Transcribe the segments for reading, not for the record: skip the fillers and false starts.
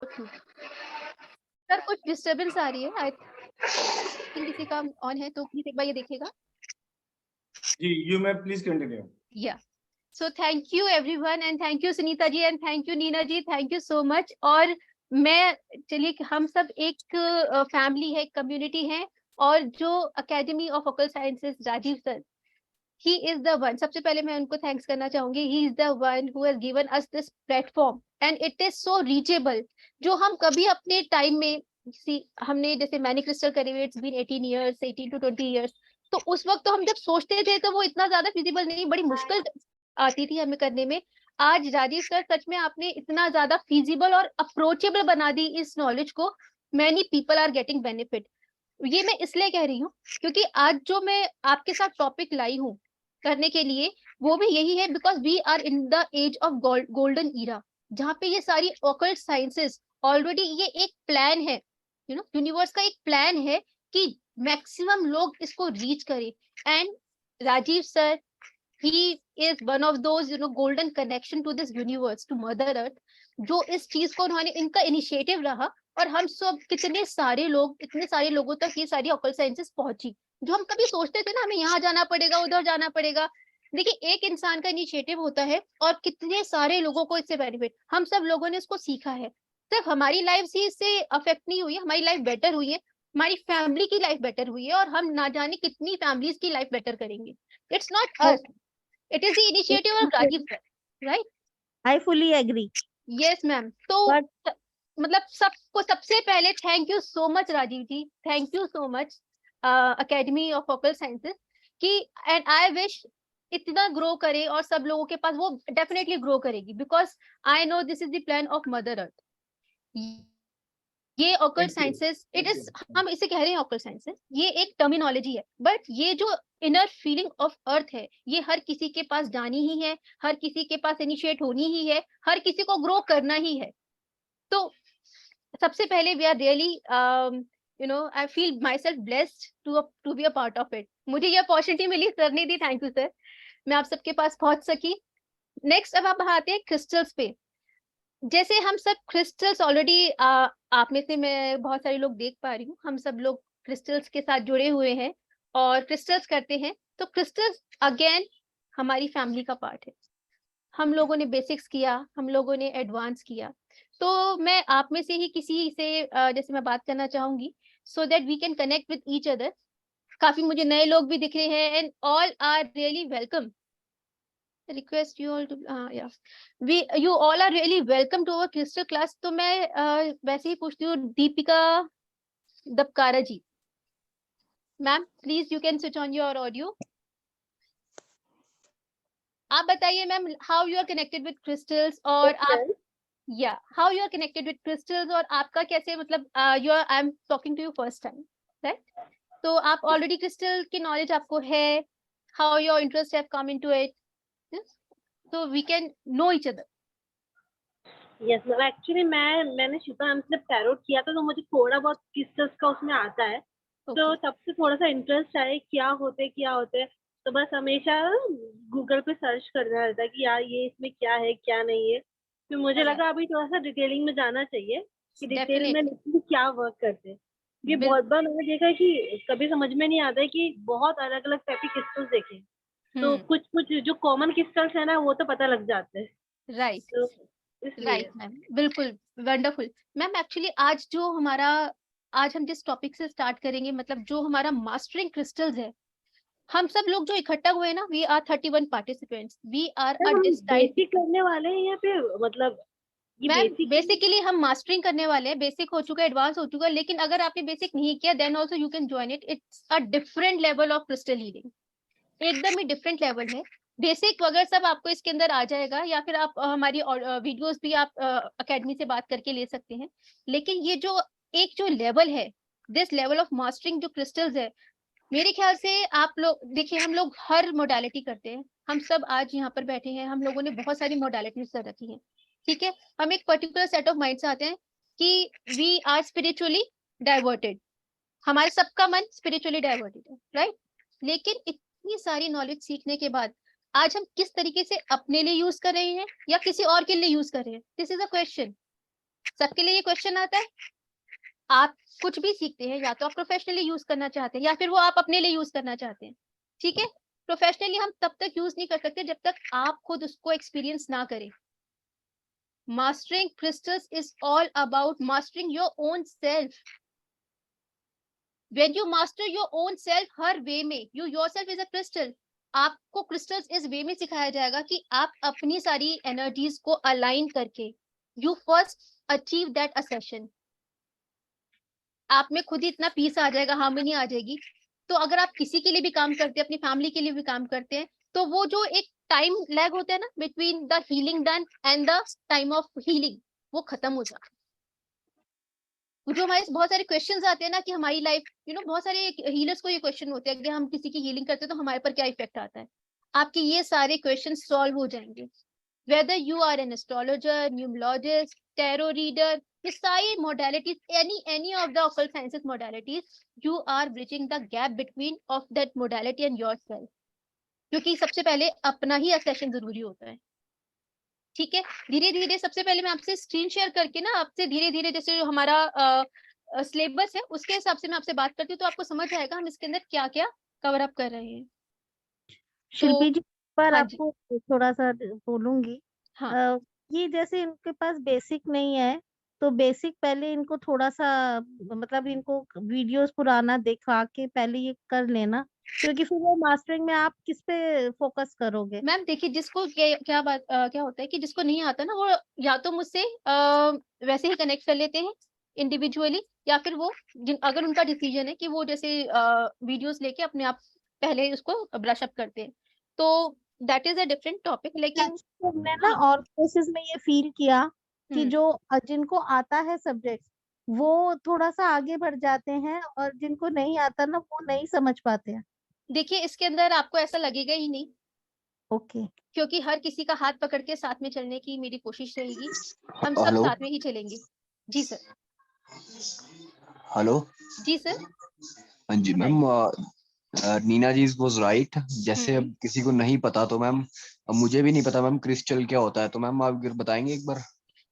Sir कुछ disturbance आ रही है, आई थिंक किसी का ऑन है तो प्लीज एक बार ये देखिएगा। जी, you may please continue. या so thank you everyone and thank you Sunita ji and thank you Neena ji, thank you so much. और मैं चलिए हम सब एक फैमिली है, कम्युनिटी है, और जो academy of occult sciences Rajeev sir, he is the one. सबसे पहले मैं उनको थैंक्स करना चाहूंगी। He is the one who has given us this platform and it is so reachable, जो हम कभी अपने टाइम में हमने जैसे मैंने क्रिस्टल करे हुए it's been 18 years, 18 to 20 years, तो उस वक्त तो हम जब सोचते थे तो वो इतना ज्यादा फिजिबल नहीं, बड़ी मुश्किल आती थी हमें करने में। आज राजीव सर सच में आपने इतना ज्यादा फिजिबल और अप्रोचेबल बना दी इस नॉलेज को। Many people are getting benefit. ये मैं इसलिए कह रही हूँ क्योंकि आज जो मैं आपके साथ टॉपिक लाई हूँ करने के लिए, वो भी यही है because we are in the age of golden era, जहाँ पे ये सारी ऑकल्ट साइंसेस ऑलरेडी, ये एक प्लान है, यूनिवर्स का एक प्लान है कि मैक्सिमम लोग इसको रीच करें। And Rajeev sir, he is one of those golden connection to this universe, to mother earth, जो इस चीज को उन्होंने, इनका इनिशिएटिव रहा, और हम सब कितने सारे लोग, इतने सारे लोगों तक ये सारी ऑकल्ट साइंसेस पहुंची, जो हम कभी सोचते थे ना हमें यहाँ जाना पड़ेगा, उधर जाना पड़ेगा। देखिए एक इंसान का इनिशिएटिव होता है और कितने सारे लोगों को इससे बेनिफिट, हम सब लोगों ने इसको सीखा है। सिर्फ हमारी लाइफ ही इससे अफेक्ट नहीं हुई है, हमारी लाइफ बेटर हुई है, हमारी फैमिली की लाइफ बेटर हुई है, और हम ना जाने कितनी फैमिलीज की लाइफ बेटर करेंगे। It's not us, it is the initiative of Rajeev sir, right? I fully agree. Yes ma'am. तो मतलब सबको सबसे पहले thank you so much Rajeev ji, thank you so much academy of occult sciences की। एंड आई विश इतना grow करे और सब लोगों के पास वो डेफिनेटली ग्रो करेगी, because I know this is the plan of mother earth. ये ऑकल्ट साइंसेस, इट इज, हम इसे कह रहे हैं ऑकल्ट साइंसेस, ये एक टर्मिनोलॉजी है, बट ये जो इनर फीलिंग ऑफ अर्थ है, ये हर किसी के पास जानी ही है, हर किसी के पास इनिशिएट होनी ही है, हर किसी को ग्रो करना ही है। तो सबसे पहले we are really I feel myself blessed to be a part of it. मुझे ये अपॉर्चुनिटी मिली, सर ने दी, थैंक यू सर, मैं आप सबके पास पहुंच सकी। नेक्स्ट अब आप आते हैं क्रिस्टल्स पे। जैसे हम सब क्रिस्टल्स ऑलरेडी, आप में से मैं बहुत सारे लोग देख पा रही हूँ, हम सब लोग क्रिस्टल्स के साथ जुड़े हुए हैं और क्रिस्टल्स करते हैं। तो क्रिस्टल्स अगेन हमारी फैमिली का पार्ट है। हम लोगों ने बेसिक्स किया, हम लोगों ने एडवांस किया, तो मैं आप में से ही किसी से जैसे मैं बात करना चाहूंगी, so that we can connect with each other. काफी मुझे नए लोग भी दिख रहे हैं and all are really welcome. Request you all to you all are really welcome to our crystal class। तो मैं वैसे ही पूछती हूँ Deepika Dabkara ji, ma'am please you can switch on your audio. आप बताइए ma'am, how you are connected with crystals, और आप how you are connected with crystals, और आपका कैसे, मतलब you are, I am talking to you first time, right? तो आप ऑलरेडी क्रिस्टल की नॉलेज आपको है, how your interest have come into it, so we can know each other। Yes ma'am, actually मैंने शिल्पा मैम से टैरोट किया था, तो मुझे थोड़ा बहुत क्रिस्टल्स का उसमें आता है। तो तब से थोड़ा सा इंटरेस्ट है, क्या होते, तो बस हमेशा गूगल पे सर्च करना रहता है कि यार ये इसमें क्या है क्या नहीं है। तो मुझे लगा अभी थोड़ा सा डिटेलिंग में जाना चाहिए कि डिटेल में लिखते क्या वर्क करते हैं। ये बहुत बार मैंने देखा है कि कभी समझ में नहीं आता है कि बहुत अलग अलग टाइप के क्रिस्टल्स देखे, तो कुछ जो कॉमन क्रिस्टल्स है ना वो तो पता लग जाते हैं, राइट? तो राइट मैम, बिल्कुल वंडरफुल। मैम एक्चुअली आज जो हमारा, आज हम जिस टॉपिक से स्टार्ट करेंगे, मतलब जो हमारा मास्टरिंग क्रिस्टल्स है, हम सब लोग जो इकट्ठा हुए हैं ना, we are 31 participants, we are a basic करने वाले हैं या फिर मतलब मैम बेसिकली हम मास्टरिंग करने वाले हैं, बेसिक हो चुका है, एडवांस हो चुका है, लेकिन अगर आपने बेसिक नहीं किया then also you can join it. It's a different level of crystal healing, एकदम ही डिफरेंट लेवल है। बेसिक वगैरह सब आपको इसके अंदर आ जाएगा, या फिर आप हमारी वीडियोस भी आप अकेडमी से बात करके ले सकते हैं। लेकिन ये जो एक जो लेवल है, दिस लेवल ऑफ मास्टरिंग जो क्रिस्टल्स है, मेरे ख्याल से आप लोग देखिए, हम लोग हर मोडालिटी करते हैं, हम सब आज यहाँ पर बैठे हैं, हम लोगों ने बहुत सारी मोडालिटीज कर रखी हैं, ठीक है? हम एक पर्टिकुलर सेट ऑफ माइंड से आते हैं कि वी आर स्पिरिचुअली डाइवर्टेड, हमारे सबका मन स्पिरिचुअली डाइवर्टेड है, राइट? लेकिन इतनी सारी नॉलेज सीखने के बाद आज हम किस तरीके से अपने लिए यूज कर रहे हैं या किसी और के लिए यूज कर रहे हैं, दिस इज अ क्वेश्चन। सबके लिए ये क्वेश्चन आता है। आप कुछ भी सीखते हैं, या तो आप प्रोफेशनली यूज करना चाहते हैं या फिर वो आप अपने लिए यूज करना चाहते हैं, ठीक है। प्रोफेशनली हम तब तक यूज नहीं कर सकते जब तक आप खुद उसको एक्सपीरियंस ना करें। Mastering crystals is all about mastering your own self. When you master your own self, हर वे में you yourself is a crystal. आपको क्रिस्टल्स इस वे में सिखाया जाएगा कि आप अपनी सारी एनर्जीज को अलाइन करके you first achieve that ascension. आप में खुद ही इतना पीस आ जाएगा, हार्मनी आ जाएगी। तो अगर आप किसी के लिए भी काम करते हैं, अपनी फैमिली के लिए भी काम करते हैं, तो वो जो एक टाइम लैग होता है ना between the healing done and the time of healing, वो खत्म हो जाता है। जो हमारे बहुत सारे क्वेश्चंस आते हैं ना कि हमारी लाइफ बहुत सारे हीलर्स को ये क्वेश्चन होते हैं कि हम किसी की हीलिंग करते हैं तो हमारे पर क्या इफेक्ट आता है। आपके ये सारे क्वेश्चन सॉल्व हो जाएंगे। Whether you are an astrologer, numerologist, tarot reader, ये सारी modalities, any of the occult sciences modalities, you are bridging the gap between of that modality and yourself. क्योंकि सबसे पहले अपना ही असेशन जरूरी होता है, ठीक है। धीरे धीरे सबसे पहले मैं आपसे स्क्रीन शेयर करके ना आपसे धीरे धीरे जैसे जो हमारा सिलेबस है उसके हिसाब से मैं आपसे बात करती हूँ, तो आपको समझ आएगा हम इसके अंदर क्या क्या कवर अप कर रहे हैं। शिल्पी जी पर हाँ आपको थोड़ा सा बोलूंगी। हाँ। ये जैसे इनके पास बेसिक नहीं है, तो बेसिक पहले इनको थोड़ा सा मतलब इनको वीडियोस पुराना दिखा के पहले ये कर लेना, क्योंकि फिर वो मास्टरिंग में आप किस पे फोकस करोगे? मैम देखिए, जिसको क्या बात क्या होता है कि जिसको नहीं आता ना, वो या तो मुझसे वैसे ही कनेक्ट कर लेते हैं इंडिविजुअली, या फिर वो अगर उनका डिसीजन है कि वो जैसे वीडियोस लेके अपने आप पहले उसको ब्रश अप करते हैं, तो that is a different topic. लेकिन हमने ना और केसेस में ये फील किया कि जो जिनको आता है सब्जेक्ट वो थोड़ा सा आगे बढ़ जाते हैं, और जिनको नहीं आता ना वो नहीं समझ पाते हैं। देखिए, इसके अंदर आपको ऐसा लगेगा ही नहीं, ओके। क्योंकि हर किसी का हाथ पकड़ के साथ में चलने की मेरी कोशिश रहेगी। हम सब हेलो साथ में ही चलेंगे। जी सर। हेलो जी सर। हाँ जी ma'am, Neena ji was right. जैसे हम्म। अब किसी को नहीं पता तो मैम, अब मुझे भी नहीं पता मैम क्रिस्टल क्या होता है, तो मैम आप बताएंगे एक बार?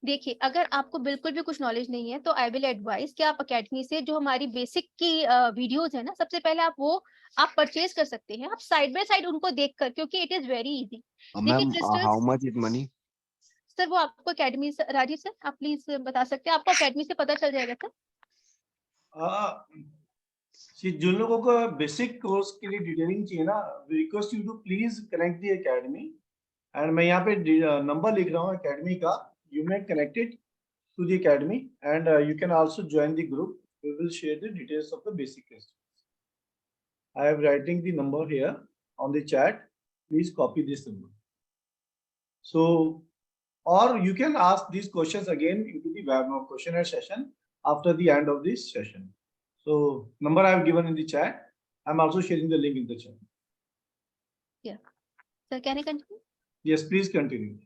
देखिए, अगर आपको बिल्कुल भी कुछ नॉलेज नहीं है तो आई विल एडवाइस कि आप अकेडमी से जो हमारी बेसिक की वीडियोस है ना, सबसे पहले आप वो आप परचेज कर सकते हैं, आप साइड बाय साइड उनको देखकर, क्योंकि इट इज वेरी इजी। देखिए ma'am how crystals, much is money? Sir वो आपको अकेडमी से, राजीव सर आप प्लीज बता सकते हैं, आपको अकेडमी से पता चल जाएगा सर। जिन लोगों को बेसिक कोर्स के लिए डिटेलिंग चाहिए ना, request you to please connect the academy. And मैं यहाँ पे नंबर लिख रहा हूँ एकेडमी का, you may connected to the academy, and you can also join the group. We will share the details of the basic questions. I am writing the number here on the chat. Please copy this number. So, or you can ask these questions again into the webinar questionnaire session after the end of this session. So, number I have given in the chat. I'm also sharing the link in the chat. Yeah. Sir, can I continue? Yes, please continue.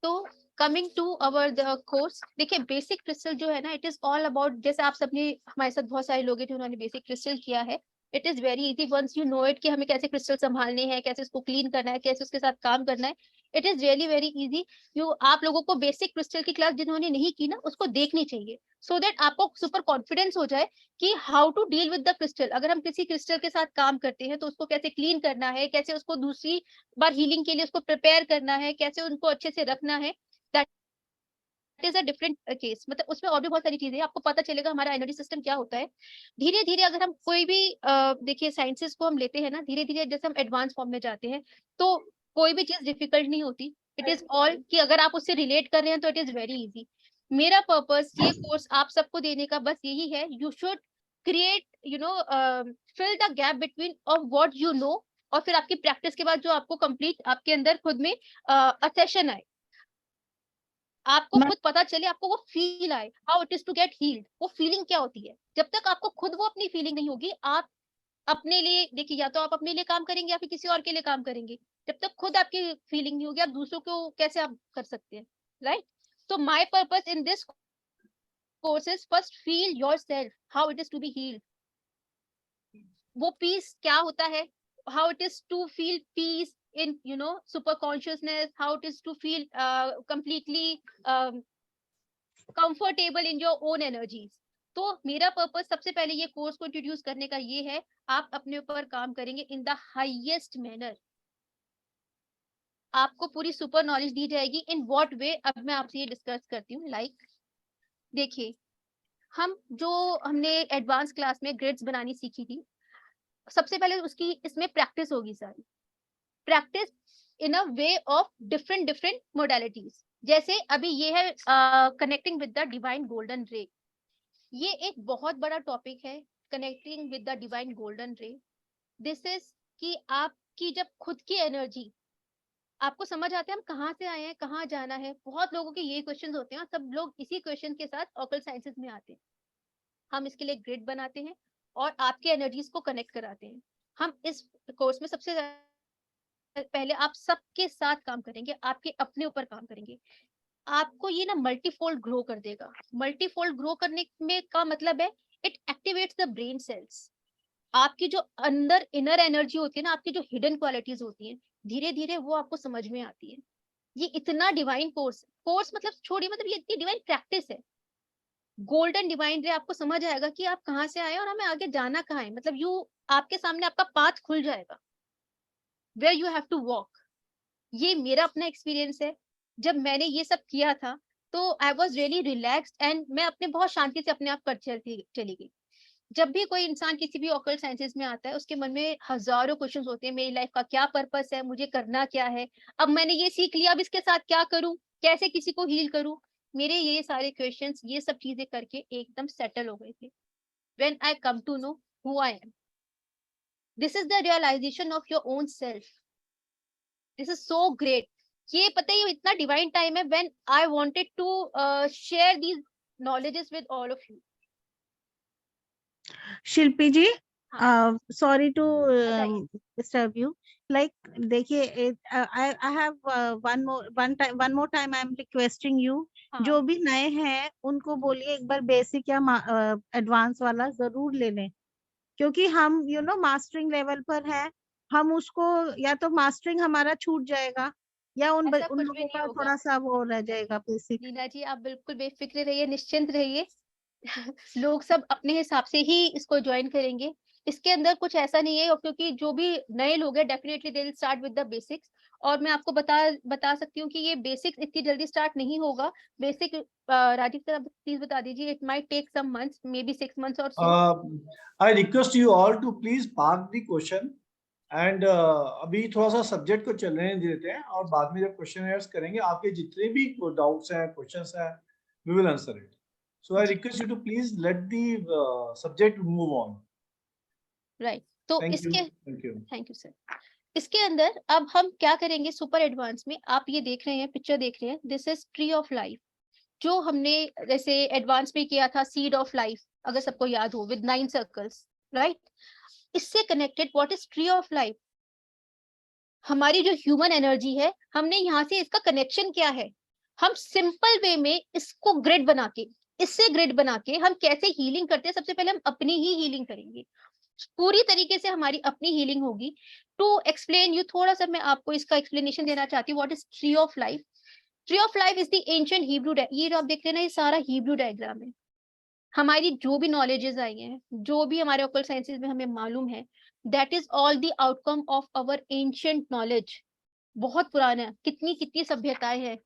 तो coming to our the course, देखिए basic crystal जो है ना, it is all about, जैसे आप सबने हमारे साथ बहुत सारे लोग हैं जिन्होंने बेसिक क्रिस्टल किया है। It is very easy once you know it कि हमें कैसे क्रिस्टल संभालने हैं, कैसे उसको क्लीन करना है, कैसे उसके साथ काम करना है। It is really very easy. You आप लोगों को बेसिक क्रिस्टल की क्लास जिन्होंने नहीं की ना, उसको देखनी चाहिए, सो दैट आपको सुपर कॉन्फिडेंस हो जाए कि how to deal with the crystal. अगर हम किसी क्रिस्टल के साथ काम करते हैं तो उसको कैसे क्लीन करना है, कैसे उसको दूसरी बार हीलिंग के लिए उसको प्रिपेयर करना है, कैसे उनको अच्छे से रखना है, इज अ डिफरेंट केस। मतलब उसमें और भी बहुत सारी चीजें आपको पता चलेगा हमारा एनर्जी सिस्टम क्या होता है। धीरे धीरे अगर हम कोई भी देखिए साइंसेस को हम लेते हैं ना, धीरे धीरे जैसे हम एडवांस फॉर्म में जाते हैं तो कोई भी चीज डिफिकल्ट नहीं होती। इट इज ऑल कि अगर आप उससे रिलेट कर रहे हैं तो इट इज वेरी इजी। मेरा पर्पस ये कोर्स आप सबको देने का बस यही है, you should create fill the gap between of what you know, और फिर आपकी प्रैक्टिस के बाद जो आपको कंप्लीट आपके अंदर खुद में असेशन आए, आपको खुद पता चले, आपको वो फील आए, how it is to get healed. वो फीलिंग क्या होती है, जब तक आपको खुद वो अपनी फीलिंग नहीं होगी, आप अपने लिए देखिए, या तो आप अपने लिए काम करेंगे या फिर किसी और के लिए काम करेंगे। जब तक खुद आपकी फीलिंग नहीं होगी, आप दूसरों को कैसे आप कर सकते हैं, right? So my purpose in this course is first feel yourself, how it is to be healed. वो peace क्या होता है, how it is to feel peace in super consciousness, how it is to feel completely comfortable in your own energies. तो मेरा purpose सबसे पहले ये course को इंट्रोड्यूस करने का ये है, आप अपने ऊपर काम करेंगे इन द हाईएस्ट मैनर। आपको पूरी सुपर नॉलेज दी जाएगी। इन व्हाट वे, अब मैं आपसे ये डिस्कस करती हूँ। लाइक देखिए, हमने एडवांस क्लास में ग्रिड्स बनानी सीखी थी, सबसे पहले उसकी इसमें प्रैक्टिस होगी सारी, practice in a way of different different modalities. जैसे अभी ये है connecting with the divine golden रे, ये एक बहुत बड़ा टॉपिक है, connecting with the divine golden रे। दिस इज कि आपकी जब खुद की एनर्जी आपको समझ आते हैं हम कहाँ से आए हैं, कहाँ जाना है। बहुत लोगों के ये क्वेश्चंस होते हैं और सब लोग इसी क्वेश्चन के साथ ऑकल्ट साइंसेस में आते हैं। हम इसके लिए ग्रिड बनाते हैं और आपके एनर्जीज को कनेक्ट कराते हैं। हम इस कोर्स में सबसे पहले आप सबके साथ काम करेंगे, आपके अपने ऊपर काम करेंगे। आपको ये ना मल्टीफोल्ड ग्रो कर देगा। मल्टीफोल्ड ग्रो करने में का मतलब है it activates the brain cells. आपकी जो अंदर इनर एनर्जी होती है ना, आपकी जो हिडन क्वालिटीज होती हैं, धीरे धीरे वो आपको समझ में आती है। ये इतना डिवाइन कोर्स मतलब छोड़िए, मतलब ये इतनी डिवाइन प्रैक्टिस है। गोल्डन डिवाइन रे, आपको समझ आएगा कि आप कहाँ से आए और हमें आगे जाना कहाँ है। मतलब आपके सामने आपका पाथ खुल जाएगा, where you have to walk. ये मेरा अपना एक्सपीरियंस है। जब मैंने ये सब किया था तो I was really relaxed and मैं अपने बहुत शांति से अपने आप कर चली गई। जब भी कोई इंसान किसी भी ऑकल्ट साइंसेस में आता है, उसके मन में हजारों क्वेश्चंस होते हैं, मेरी लाइफ का क्या पर्पस है, मुझे करना क्या है, अब मैंने ये सीख लिया, अब इसके साथ क्या करूं, कैसे किसी को हील करूं। मेरे ये सारे क्वेश्चंस, ये सब चीजें करके एकदम सेटल हो गए थे। When I come to know who I am, this is the realization of your own self. This is so great. ये पता है, ये इतना डिवाइन टाइम है when I wanted to share these knowledges with all of you. Shilpi ji, हाँ, sorry to बताइए। Disturb you. Like देखिए, I have one more time I am requesting you, हाँ, जो भी नए हैं उनको बोलिए एक बार बेसिक या एडवांस वाला जरूर ले लें, क्योंकि हम मास्टरिंग लेवल पर है। हम उसको या तो मास्टरिंग हमारा छूट जाएगा या उन ऐसा कुछ भी लोगों नहीं का होगा। थोड़ा सा वो रह जाएगा बेसिक। लीना जी, आप बिल्कुल बेफिक्र रहिए, निश्चिंत रहिए। लोग सब अपने हिसाब से ही इसको ज्वाइन करेंगे। इसके अंदर कुछ ऐसा नहीं है, और क्योंकि जो भी नए लोग हैं definitely they will start with the basics. और मैं आपको बता सकती हूँ कि ये बेसिक्स इतनी जल्दी स्टार्ट नहीं होगा। बेसिक राजीव सर, प्लीज बता दीजिए, it might take some months, maybe 6 months और सो। I request you all to please park the question and अभी थोड़ा सा सब्जेक्ट को चलने देते हैं और बाद में जब क्वेश्चन करेंगे, आपके जितने भी डाउट्स हैं, क्वेश्चंस हैं, we will answer it. So I request you to please let the subject move on. Right, तो Thank इसके, you. Thank you. Thank you sir. इसके अंदर अब हम क्या करेंगे सुपर एडवांस में, आप ये देख रहे हैं, पिक्चर देख रहे हैं, this is tree of life. जो हमने जैसे एडवांस में किया था, सीड ऑफ लाइफ, अगर सबको याद हो, विद 9 सर्कल्स, राइट। इससे connected what is tree of life, हमारी जो ह्यूमन एनर्जी है, हमने यहाँ से इसका कनेक्शन क्या है। हम सिंपल वे में इसको ग्रिड बना के, इससे ग्रिड बना के हम कैसे हीलिंग करते हैं। सबसे पहले हम अपनी ही हीलिंग करेंगे, पूरी तरीके से हमारी अपनी हीलिंग होगी। टू एक्सप्लेन यू, थोड़ा सा मैं आपको इसका एक्सप्लेनेशन देना चाहती हूँ, what is tree of life. Tree of life is the ancient Hebrew, ये जो आप देख रहे हैं ना, ये सारा हिब्रू डायग्राम है। हमारी जो भी नॉलेजेस आई हैं, जो भी हमारे ऑकल्ट साइंसेस में हमें मालूम है, that is all the outcome of our ancient knowledge. बहुत पुराना, कितनी कितनी सभ्यताएं हैं,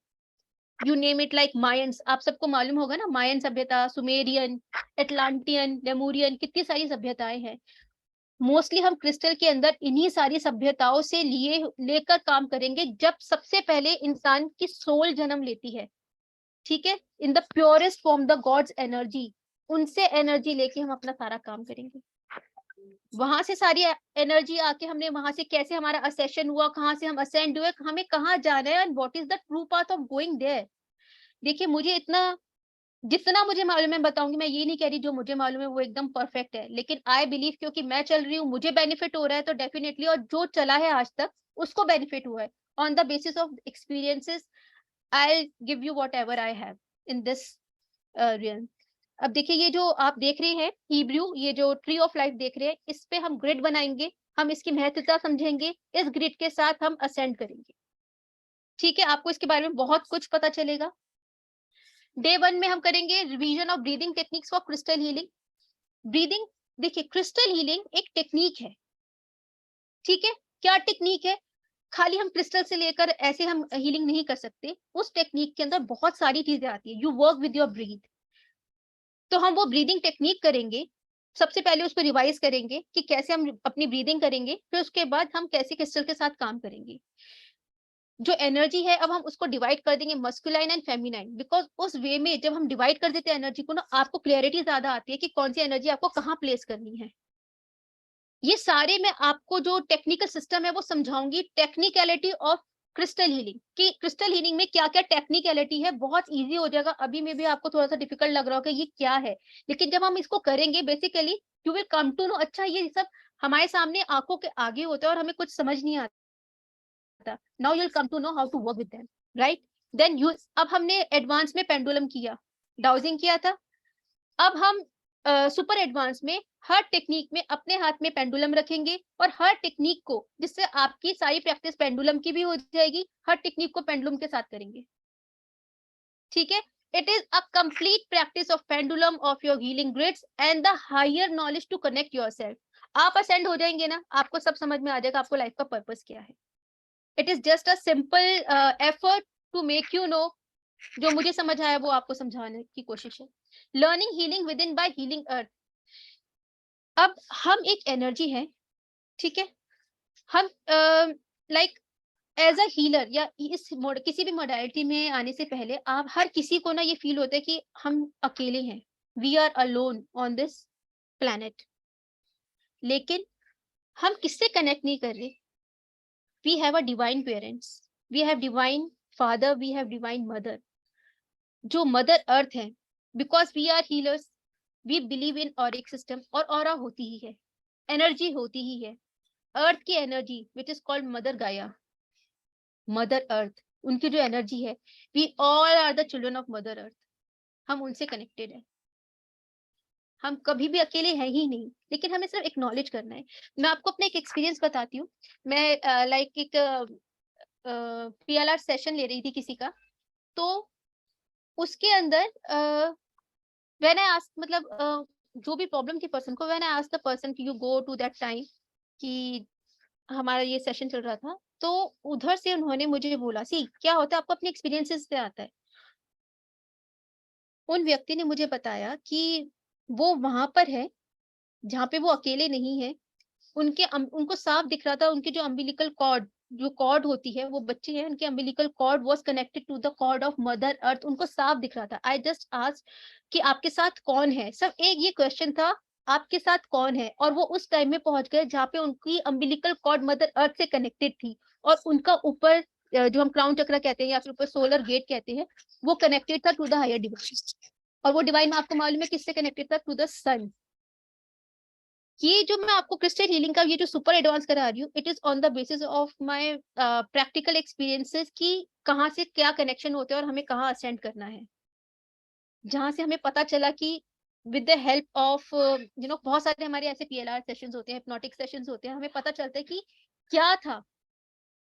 you name it, like Mayans, आप सबको मालूम होगा ना, मायन सभ्यता, सुमेरियन, एटलांटियन, लेमुरियन, कितनी सारी सभ्यताएं हैं। मोस्टली हम क्रिस्टल के अंदर इन्हीं सारी सभ्यताओं से लेकर काम करेंगे। जब सबसे पहले इंसान की सोल जन्म लेती है, ठीक है, in the purest form, the gods energy, उनसे एनर्जी लेके हम अपना सारा काम करेंगे। वहां से सारी एनर्जी आके हमने वहां से कैसे हमारा असेशन हुआ, कहाँ से हम असेंड हुए, हमें कहाँ जाना है, and what is the true path of going there. देखिए, मुझे जितना मुझे मालूम है बताऊंगी। मैं ये नहीं कह रही जो मुझे मालूम है वो एकदम परफेक्ट है, लेकिन आई बिलीव, क्योंकि मैं चल रही हूँ, मुझे बेनिफिट हो रहा है, तो डेफिनेटली, और जो चला है आज तक उसको बेनिफिट हुआ है। On the basis of experiences I give you what ever I have in this real. अब देखिए, ये जो आप देख रहे हैं हिब्रू, ये जो ट्री ऑफ लाइफ देख रहे हैं, इस पे हम ग्रिड बनाएंगे, हम इसकी महत्वता समझेंगे, इस ग्रिड के साथ हम असेंड करेंगे। ठीक है, आपको इसके बारे में बहुत कुछ पता चलेगा। डे 1 में हम करेंगे revision of breathing techniques for crystal healing. Breathing, देखिए क्रिस्टल हीलिंग एक टेक्निक है, ठीक है। क्या टेक्निक है? खाली हम क्रिस्टल से लेकर ऐसे हम हीलिंग नहीं कर सकते, उस टेक्निक के अंदर बहुत सारी चीजें आती है। You work with your breathe, तो हम वो ब्रीदिंग टेक्निक करेंगे। सबसे पहले उसको रिवाइज करेंगे कि कैसे हम अपनी ब्रीदिंग करेंगे, फिर उसके बाद हम कैसे क्रिस्टल के साथ काम करेंगे। जो एनर्जी है अब हम उसको डिवाइड कर देंगे मस्कुलाइन एंड फेमिनाइन, बिकॉज उस वे में जब हम डिवाइड कर देते हैं एनर्जी को ना, आपको क्लैरिटी ज्यादा आती है कि कौन सी एनर्जी आपको कहाँ प्लेस करनी है। ये सारे मैं आपको जो टेक्निकल सिस्टम है वो समझाऊंगी, टेक्निकलिटी ऑफ क्रिस्टल हीलिंग, कि क्रिस्टल हीलिंग में क्या क्या टेक्निकलिटी है। बहुत इजी हो जाएगा, अभी में भी आपको थोड़ा सा डिफिकल्ट लग रहा होगा ये क्या है, लेकिन जब हम इसको करेंगे basically you will come to know, अच्छा ये सब हमारे सामने आंखों के आगे होता है और हमें कुछ समझ नहीं आता। Now you will come to know how to work with them, right. Then you, अब हमने एडवांस में पेंडुलम किया, डाउजिंग किया था। अब हम सुपर एडवांस में हर टेक्निक में अपने हाथ में पेंडुलम रखेंगे और हर टेक्निक को, जिससे आपकी सारी प्रैक्टिस पेंडुलम की भी हो जाएगी, हर टेक्निक को पेंडुलम के साथ करेंगे, ठीक है। It is a complete practice of pendulum of your healing grids and the higher knowledge to connect yourself. आप असेंड हो जाएंगे ना, आपको सब समझ में आ जाएगा आपको लाइफ का पर्पस क्या है। It is just a simple effort to make you know, जो मुझे समझ आया वो आपको समझाने की कोशिश है। Learning healing with in by healing earth. अब हम एक एनर्जी है, ठीक है। हम लाइक एज अ हीलर या इस किसी भी मोडालिटी में आने से पहले आप हर किसी को ना ये फील होता है कि हम अकेले हैं, we are alone on this planet. लेकिन हम किससे कनेक्ट नहीं कर रहे? We have a divine parents, we have divine father, we have divine mother, जो मदर अर्थ है। Because we are healers, we believe in auric system, और aura होती ही है, एनर्जी होती ही है। अर्थ की energy which is called mother Gaia, mother earth, उनकी जो एनर्जी है, we all are the children of mother अर्थ। हम उनसे कनेक्टेड है, हम कभी भी अकेले हैं ही नहीं, लेकिन हमें सिर्फ एक्नॉलेज करना है। मैं आपको अपना एक एक्सपीरियंस बताती हूँ। मैं लाइक एक PLR सेशन ले रही थी किसी का, तो उसके अंदर व्हेन आई आस्क, मतलब जो भी प्रॉब्लम थी पर्सन को, when I ask the person कि you go to that time, कि हमारा ये सेशन चल रहा था, तो उधर से उन्होंने मुझे बोला, सी क्या होता है आपको अपने एक्सपीरियंसेस से आता है। उन व्यक्ति ने मुझे बताया कि वो वहां पर है जहाँ पे वो अकेले नहीं है। उनको साफ दिख रहा था, उनके जो अम्बिलिकल कॉर्ड, जो कॉर्ड होती है, वो बच्चे हैं, उनके umbilical cord was connected to the cord of mother earth, उनको साफ दिख रहा था। आई जस्ट आस्क्ड कि आपके साथ कौन है, सब एक ये क्वेश्चन था, आपके साथ कौन है। और वो उस टाइम में पहुंच गए जहाँ पे उनकी अम्बिलिकल कॉर्ड मदर अर्थ से कनेक्टेड थी, और उनका ऊपर जो हम क्राउन चक्र कहते हैं या फिर ऊपर सोलर गेट कहते हैं, वो कनेक्टेड था टू द हायर डिवाइन। और वो डिवाइन में आपको मालूम है किससे कनेक्टेड था? टू द सन। ये जो मैं आपको क्रिस्टल हीलिंग का ये जो सुपर एडवांस करा रही हूँ, it is on the basis of my practical experiences, कि कहाँ से क्या कनेक्शन होते हैं और हमें कहाँ असेंड करना है। जहां से हमें पता चला कि विद द हेल्प ऑफ बहुत सारे हमारे ऐसे PLR सेशंस होते हैं, हिप्नोटिक सेशंस होते हैं, हमें पता चलता है कि क्या था।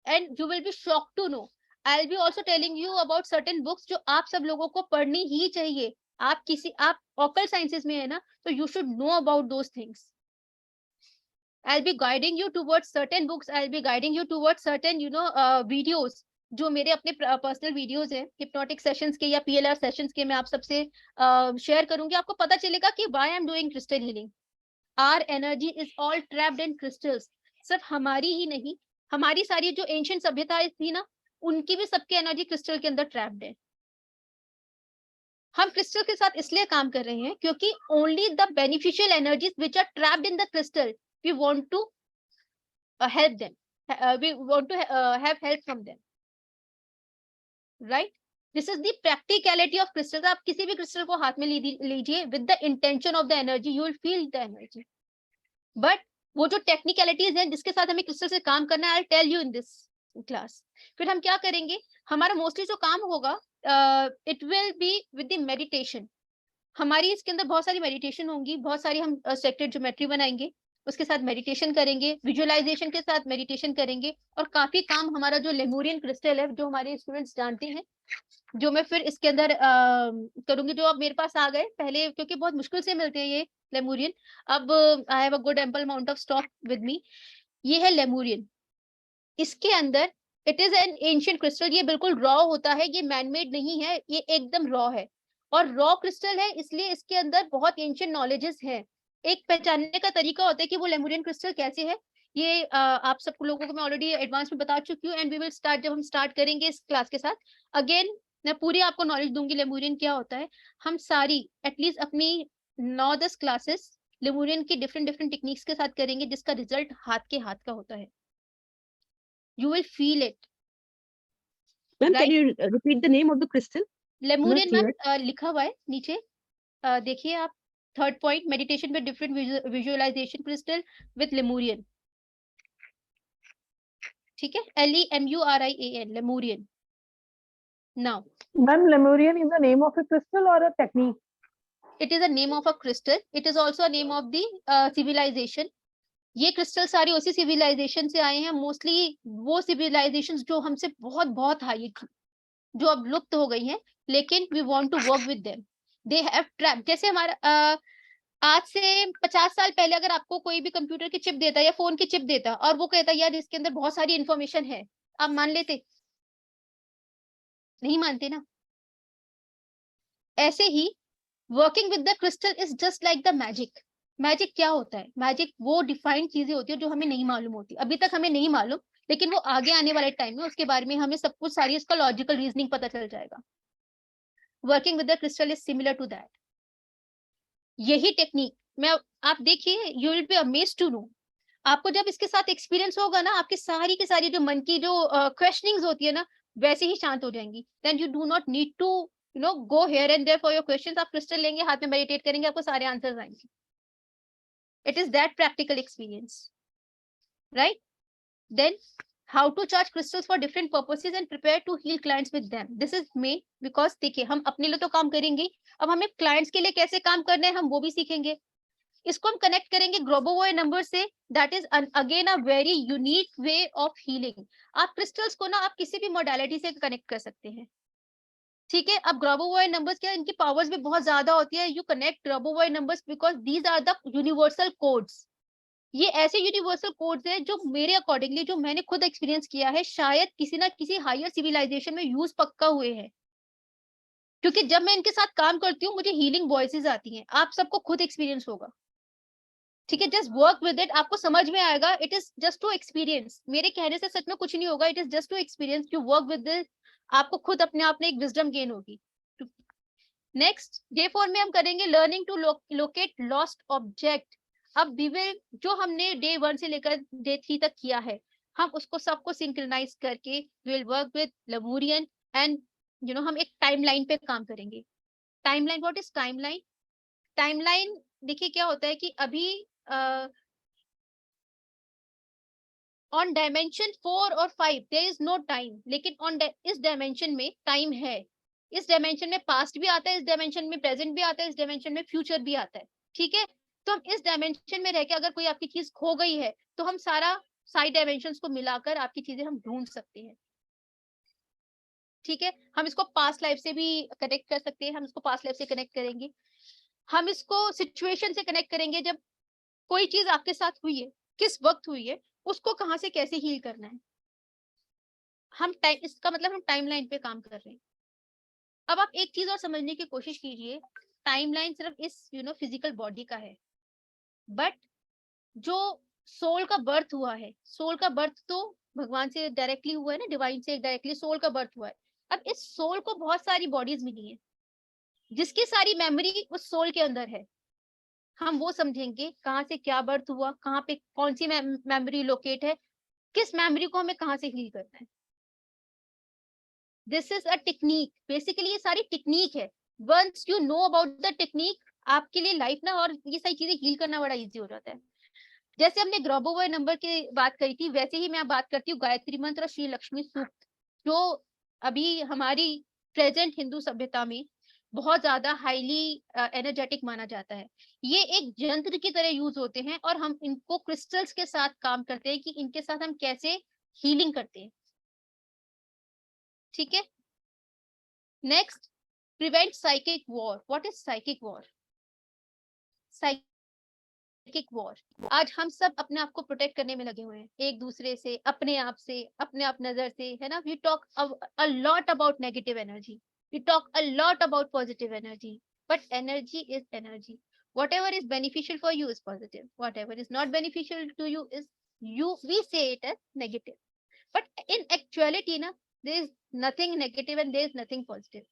And you will be shock to know, I will be also telling you about certain books जो आप सब लोगों को पढ़नी ही चाहिए। आप ऑकल्ट साइंसेस में है ना, तो you should know about those things. I'll be guiding you towards certain books. I'll be guiding you towards certain, videos, जो मेरे अपने पर्सनल वीडियोस हैं हिप्नोटिक सेशंस के या PLR सेशंस के, मैं आप सबसे शेयर करूंगी। आपको पता चलेगा कि why I'm doing crystal healing. Our energy is all trapped in crystals. सिर्फ हमारी ही नहीं, हमारी सारी जो एंशिएंट सभ्यताएं थी ना, उनकी भी सबकी एनर्जी क्रिस्टल के अंदर ट्रैप्ड है। हम क्रिस्टल के साथ इसलिए काम कर रहे हैं क्योंकि only the beneficial energies which are trapped in the crystal, we want to help them, we want to have help from them, right? This is the practicality of crystals. आप किसी भी क्रिस्टल को हाथ में लीजिए with the intention of the energy, you will feel the energy. But वो जो technicalities हैं जिसके साथ हमें क्रिस्टल से काम करना है, I'll tell you in this class. फिर हम क्या करेंगे, हमारा मोस्टली जो काम होगा, it will be with the meditation. हमारी इसके अंदर बहुत सारी मेडिटेशन होंगी, बहुत सारी हम सेक्रेड ज्योमेट्री बनाएंगे, उसके साथ मेडिटेशन करेंगे, विजुअलाइजेशन के साथ मेडिटेशन करेंगे, और काफी काम हमारा जो लेमूरियन क्रिस्टल है, जो हमारे स्टूडेंट्स जानते हैं, जो मैं फिर इसके अंदर करूंगी, जो अब मेरे पास आ गए पहले, क्योंकि बहुत मुश्किल से मिलते हैं ये लेमूरियन। अब I have a good ample amount of stock with me. ये है लेमूरियन। इसके अंदर it is an ancient crystal. ये बिल्कुल रॉ होता है, ये मैनमेड नहीं है, ये एकदम रॉ है, और रॉ क्रिस्टल है इसलिए इसके अंदर बहुत एंशिएंट नॉलेजेस है। एक पहचानने का तरीका होता है कि वो लेमूरियन क्रिस्टल कैसे है। ये आप सब लोगों को मैं ऑलरेडी एडवांस में बता चुकी हूँ, एंड वी विल स्टार्ट, जब हम स्टार्ट करेंगे इस क्लास के साथ, अगेन मैं पूरी आपको नॉलेज दूंगी लेमूरियन क्या होता है। हम सारी एटलीस्ट अपनी 9-10 क्लासेस लेमूरियन की डिफरेंट डिफरेंट टेक्निक्स के साथ करेंगे, जिसका रिजल्ट हाथ के हाथ का होता है। You will feel it. Ma'am, Right? can you repeat the name of the crystal? Lemurian clear. Ma'am लिखा हुआ है नीचे, देखिए आप, third point, meditation with different visualization crystal with Lemurian. ठीक है, LEMURIAN, Lemurian. Now Ma'am, Lemurian is the name of a crystal or a technique? it is a name of a crystal, it is also a name of the civilization. ये crystal सारी उसी civilisation से आए हैं, mostly वो civilisations जो हमसे बहुत बहुत हाई थी, जो अब लुप्त हो गई हैं, लेकिन we want to work with them. They have trap, जैसे हमारा आज से 50 साल पहले अगर आपको कोई भी कंप्यूटर की चिप देता या फोन की चिप देता और वो कहता यार इसके अंदर बहुत सारी इंफॉर्मेशन है, आप मान लेते? नहीं मानते ना। ऐसे ही working with the crystal is just like the magic. Magic क्या होता है? मैजिक वो डिफाइंड चीजें होती है जो हमें नहीं मालूम होती, अभी तक हमें नहीं मालूम, लेकिन वो आगे आने वाले टाइम में उसके बारे में हमें सब कुछ, सारी इसका लॉजिकल रीजनिंग पता चल जाएगा। Working with the crystal is similar to that. यही टेक्निक मैं, आप देखिए, you will be amazed to know, आपको जब इसके साथ एक्सपीरियंस होगा ना, आपकी सारी की सारी जो मन की जो क्वेश्चनिंग्स होती है ना, वैसे ही शांत हो जाएंगी। Then you do not need to go here and there for your questions. आप क्रिस्टल लेंगे, हाथ में मेडिटेट करेंगे, आपको सारे आंसर्स आएंगे। It is that practical experience, right? Then how to charge crystals for different purposes and prepare to heal clients with them. This is main because देखिए हम अपने लिए तो काम करेंगे, अब हमें clients के लिए कैसे काम करना है हम वो भी सीखेंगे। इसको हम कनेक्ट करेंगे ग्रोबोवॉय नंबर से, that is again a very unique way of healing. आप क्रिस्टल्स को ना आप किसी भी मोडालिटी से कनेक्ट कर सकते हैं, ठीक है। अब ग्रोबोवॉय नंबर्स क्या, इनकी पावर्स भी बहुत ज्यादा होती है। You connect Grabovoi numbers because these are the universal codes. ये ऐसे यूनिवर्सल कोड्स हैं जो मेरे अकॉर्डिंगली, जो मैंने खुद एक्सपीरियंस किया है, शायद किसी ना किसी हायर सिविलाइजेशन में यूज पक्का हुए हैं, क्योंकि जब मैं इनके साथ काम करती हूँ मुझे हीलिंग वॉइसेस आती हैं। आप सबको खुद एक्सपीरियंस होगा, ठीक है। जस्ट वर्क विद इट, आपको समझ में आएगा। It is just to experience, मेरे कहने से सच में कुछ नहीं होगा। It is just to experience, you work with this, आपको खुद अपने आप में एक विजडम गेन होगी। नेक्स्ट डे 4 में हम करेंगे learning to locate lost object. अब वी विल, जो हमने डे 1 से लेकर डे 3 तक किया है, हम उसको सबको सिंक्रोनाइज करके we will work with Lemurian and हम एक टाइमलाइन पे काम करेंगे। Timeline, what is timeline? Timeline देखिए क्या होता है कि अभी ऑन डायमेंशन 4 और 5 देयर इज नो टाइम, लेकिन ऑन इस डायमेंशन में टाइम है। इस डायमेंशन में पास्ट भी आता है, इस डायमेंशन में प्रेजेंट भी आता है, इस डायमेंशन में फ्यूचर भी आता है, ठीक है। तो हम इस डायमेंशन में रह के अगर कोई आपकी चीज खो गई है तो हम साइड डायमेंशंस को मिलाकर आपकी चीजें हम ढूंढ सकते हैं, ठीक है। हम इसको पास्ट लाइफ से भी कनेक्ट कर सकते हैं, हम इसको पास्ट लाइफ से कनेक्ट करेंगे। हम इसको सिचुएशन से कनेक्ट करेंगे, जब कोई चीज आपके साथ हुई है, किस वक्त हुई है, उसको कहां से कैसे हील करना है। हम टाइम, इसका मतलब हम टाइमलाइन पे काम कर रहे हैं। अब आप एक चीज और समझने की कोशिश कीजिए, टाइमलाइन सिर्फ इस फिजिकल बॉडी का है, बट जो सोल का बर्थ हुआ है, सोल का बर्थ तो भगवान से डायरेक्टली हुआ है ना, डिवाइन से डायरेक्टली सोल का बर्थ हुआ है। अब इस सोल को बहुत सारी बॉडीज मिली है, जिसकी सारी मेमोरी उस सोल के अंदर है। हम वो समझेंगे कहाँ से क्या बर्थ हुआ, कहाँ पे कौन सी मेमोरी लोकेट है, किस मेमोरी को हमें कहाँ से हील करना है। This is a technique, basically ये सारी टेक्निक है। Once you know about the technique, आपके लिए लाइफ ना और ये सारी चीजें हील करना बड़ा इजी हो जाता है। जैसे हमने ग्रोबोवॉय नंबर की बात करी थी, वैसे ही मैं बात करती हूँ गायत्री मंत्र और श्री लक्ष्मी सूक्त, जो अभी हमारी प्रेजेंट हिंदू सभ्यता में बहुत ज्यादा हाईली एनर्जेटिक माना जाता है। ये एक यंत्र की तरह यूज होते हैं और हम इनको क्रिस्टल्स के साथ काम करते हैं कि इनके साथ हम कैसे हीलिंग करते हैं। ठीक है, next, prevent psychic war. What is psychic war? Psychic war, आज हम सब अपने आप को प्रोटेक्ट करने में लगे हुए हैं, एक दूसरे से, अपने आप से, अपने आप नजर से, है ना। We talk a lot about negative energy, we talk a lot about positive energy, but energy is energy. Whatever is beneficial for you is positive, whatever is not beneficial to you is, we say it as negative, but in actuality na, there is nothing negative and there is nothing positive.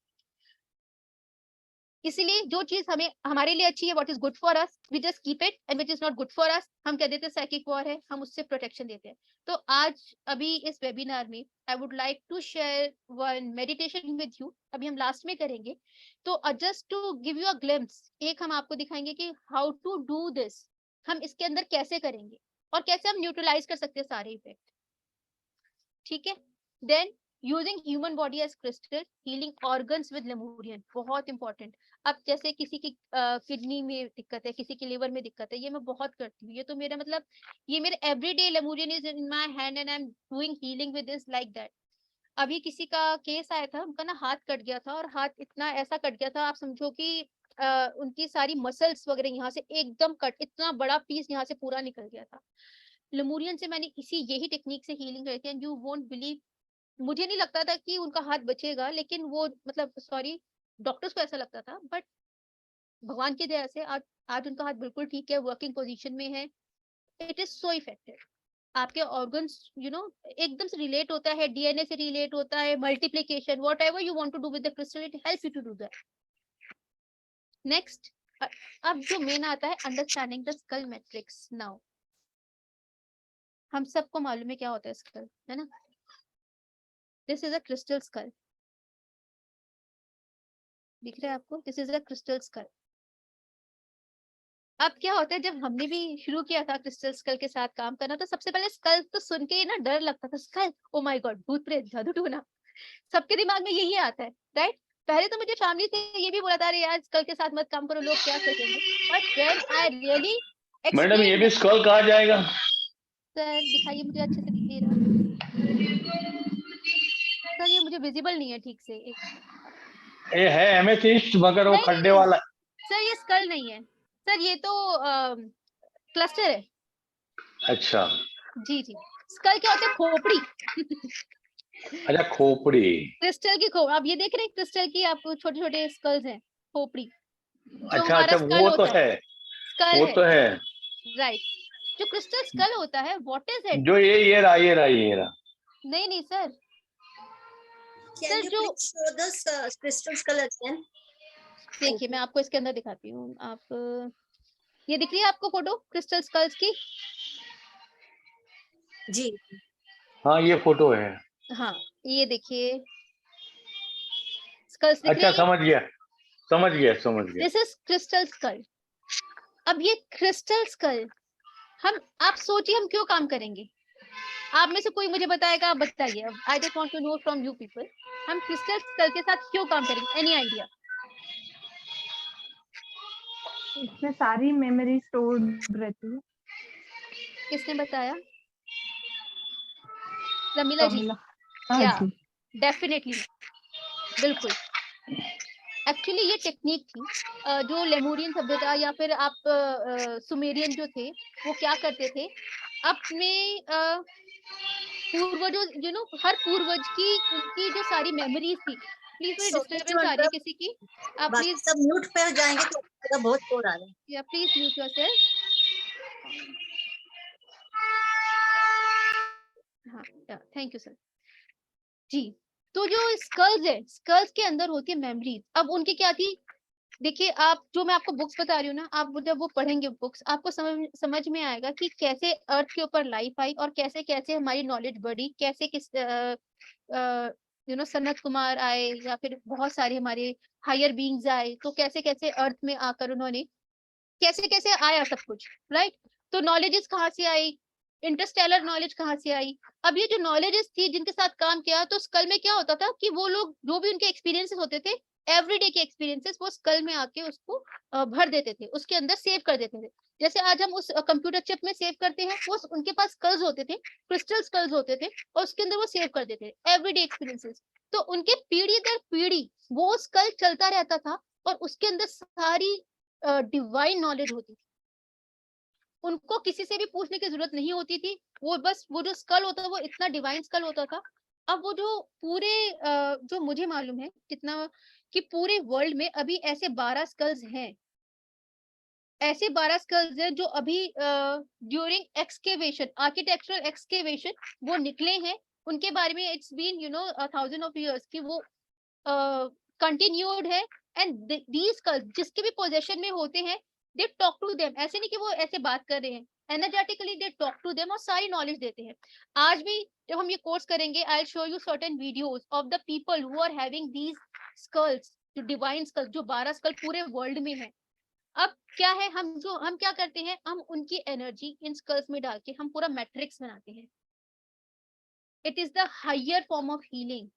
इसीलिए जो चीज हमें हमारे लिए अच्छी है, what is good for us, we just keep it, and which is not good for us, हम कह देते हैं साइकिक वॉर है, हम उससे प्रोटेक्शन देते हैं। तो आज अभी इस वेबिनार में I would like to share one meditation with you, अभी हम लास्ट में करेंगे। तो just to give you a glimpse, एक हम आपको दिखाएंगे कि हाउ टू डू दिस, हम इसके अंदर कैसे करेंगे और कैसे हम न्यूट्रलाइज कर सकते हैं सारे इफेक्ट। ठीक है, then using human body as crystal, healing organs with Lemurian, बहुत इंपॉर्टेंट। अब जैसे किसी की किडनी में दिक्कत है, किसी की लिवर में दिक्कत है, ये मैं बहुत करती हूँ, ये तो मेरा मतलब, ये मेरे everyday Lemurian is in my hand and I am doing healing with this like that. अभी किसी का केस आया था, उनका ना हाथ कट गया था, और हाथ इतना ऐसा कट गया था, आप समझो कि उनकी सारी मसल्स वगैरह यहाँ से एकदम कट, इतना बड़ा पीस यहाँ से पूरा निकल गया था। लेमूरियन से मैंने इसी यही टेक्निक से हीलिंग करी थी, एंड यू वोंट बिलीव, मुझे नहीं लगता था कि उनका हाथ बचेगा, लेकिन वो मतलब सॉरी, डॉक्टर्स को ऐसा लगता था, बट भगवान की दया से आज उनका हाथ बिल्कुल ठीक है, वर्किंग पोजीशन में है। It is so effective. आपके ऑर्गन्स एकदम से रिलेट होता है, डीएनए से रिलेट होता है, multiplication, whatever you want to do with the crystal, it helps you to do that. Next, अब जो मेन आता है, understanding the skull matrix. Now हम सबको मालूम है क्या होता है स्कल, है ना। This is a crystal skull, दिख रहा है आपको, this is a crystal skull. अब क्या होता है, जब हमने भी शुरू किया था क्रिस्टल स्कल के साथ काम करना, तो सबसे पहले स्कल तो सुन के ही ना डर लगता था, स्कल, ओ माय गॉड, भूत प्रेत जादू टोना, सबके दिमाग में यही आता है, राइट। पहले तो मुझे फैमिली से ये भी बोला था, अरे यार स्कल के साथ मत काम करो, लोग क्या सोचेंगे, but when I really madam ये एक्सप्लेन। भी स्कॉल कहा जाएगा? सर दिखाइए, मुझे अच्छे से दिख नहीं रहा सर, ये मुझे विजिबल नहीं है ठीक से। ये है एमेथिस्ट, मगर वो नहीं, खड्डे नहीं, वाला। सर ये स्कल नहीं है सर, ये तो क्लस्टर है। अच्छा जी जी, स्कल क्या होता है, खोपड़ी। अच्छा, खोपड़ी। क्रिस्टल की खोपड़ी, आप ये देख रहे हैं क्रिस्टल की, आप छोटे छोटे स्कल्स हैं, खोपड़ी, जो अच्छा हमारा अच्छा, स्कल वो तो होता है, है, स्कल वो है, तो है। राइट। जो क्रिस्टल स्कल होता है, व्हाट इज इट? जो ये रहा, ये रहा, ये रहा। नहीं नहीं सर, Can सर you जो, please show this crystal skull again? देखिए मैं आपको इसके अंदर दिखाती हूँ, आप ये दिख रही है आपको फोटो क्रिस्टल स्कल्स की? जी हाँ ये फोटो है। हाँ, ये देखिए स्कल्स दिख अच्छा रही है, समझ गया, समझ गया, समझ गया। This is crystal skull. अब ये क्रिस्टल स्कल, आप सोचिए हम क्यों काम करेंगे, आप में से कोई मुझे बताएगा, आप बताइए, I just want to know from you people, हम क्रिस्टल स्कल के साथ क्यों काम करेंगे, एनी आइडिया? इसमें सारी मेमोरी स्टोर्ड रहती है। किसने बताया? रमीला जी? हाँ या जी। डेफिनेटली, बिल्कुल। एक्चुअली ये टेक्निक थी, जो लेमूरियन सभ्यता या फिर आप सुमेरियन जो थे, वो क्या करते थे, अपने पूर्वजों, हर पूर्वज की उनकी जो सारी मेमोरीज थी। प्लीज मुझे डिस्टर्बेंस आ रही है किसी की, आप बाकी प्लीज, सब म्यूट पे जाएंगे तो बहुत शोर आ रहा है। या प्लीज म्यूट योरसेल्फ। हाँ, थैंक यू सर जी। तो जो स्कल्स है, स्कल्स के अंदर होती है मेमोरीज। अब उनकी क्या थी, देखिए, आप जो मैं आपको बुक्स बता रही हूँ ना, आप जब वो पढ़ेंगे बुक्स, आपको समझ में आएगा कि कैसे अर्थ के ऊपर लाइफ आई और कैसे कैसे हमारी नॉलेज बढ़ी, कैसे किस सनत कुमार आए, या फिर बहुत सारे हमारे हायर बीइंग्स आए, तो कैसे कैसे अर्थ में आकर उन्होंने कैसे कैसे आया सब कुछ, राइट। तो नॉलेजेस कहाँ से आई, इंटरस्टेलर नॉलेज कहाँ से आई। अब ये जो नॉलेजेस थी जिनके साथ काम किया, तो स्कल में क्या होता था कि वो लोग जो भी उनके एक्सपीरियंसेस होते थे, एवरीडे के एक्सपीरियंसेस वो स्कल में आके उसको भर देते थे, उसके अंदर सेव कर देते थे। जैसे आज हम उस कंप्यूटर चिप में सेव करते हैं, वो उनके पास स्कल्स होते थे, क्रिस्टल स्कल्स होते थे, और उसके अंदर वो सेव कर देते थे एवरीडे एक्सपीरियंसेस। तो उनके पीढ़ी दर पीढ़ी वो स्कल चलता रहता था, और उसके अंदर सारी डिवाइन नॉलेज होती थी। उनको किसी से भी पूछने की जरूरत नहीं होती थी, वो बस वो जो स्कल होता था वो इतना डिवाइन स्कल होता था। अब वो जो पूरे जो मुझे मालूम है कितना, कि पूरे वर्ल्ड में अभी ऐसे 12 स्कल्स हैं, ऐसे 12 स्कल्स हैं जो अभी ड्यूरिंग एक्सकेवेशन, आर्किटेक्चरल एक्सकेवेशन वो निकले हैं। उनके बारे में इट्स बीन 1000 ऑफ इयर्स की वो कंटिन्यूड है। एंड दीज स्कल्स जिसके भी पोजेशन में होते हैं, दे टॉक टू देम। ऐसे नहीं कि वो ऐसे बात कर रहे हैं, energetically they talk to them और सारी नॉलेज देते हैं। आज भी जब हम ये कोर्स करेंगे, I will show you certain videos of the people who are having these skulls, जो डिवाइन स्कल्स, जो 12 स्कल पूरे वर्ल्ड में है। अब क्या है, हम क्या करते हैं, हम उनकी एनर्जी इन स्कल्स में डाल के हम पूरा मैट्रिक्स बनाते हैं। It is the higher form of healing.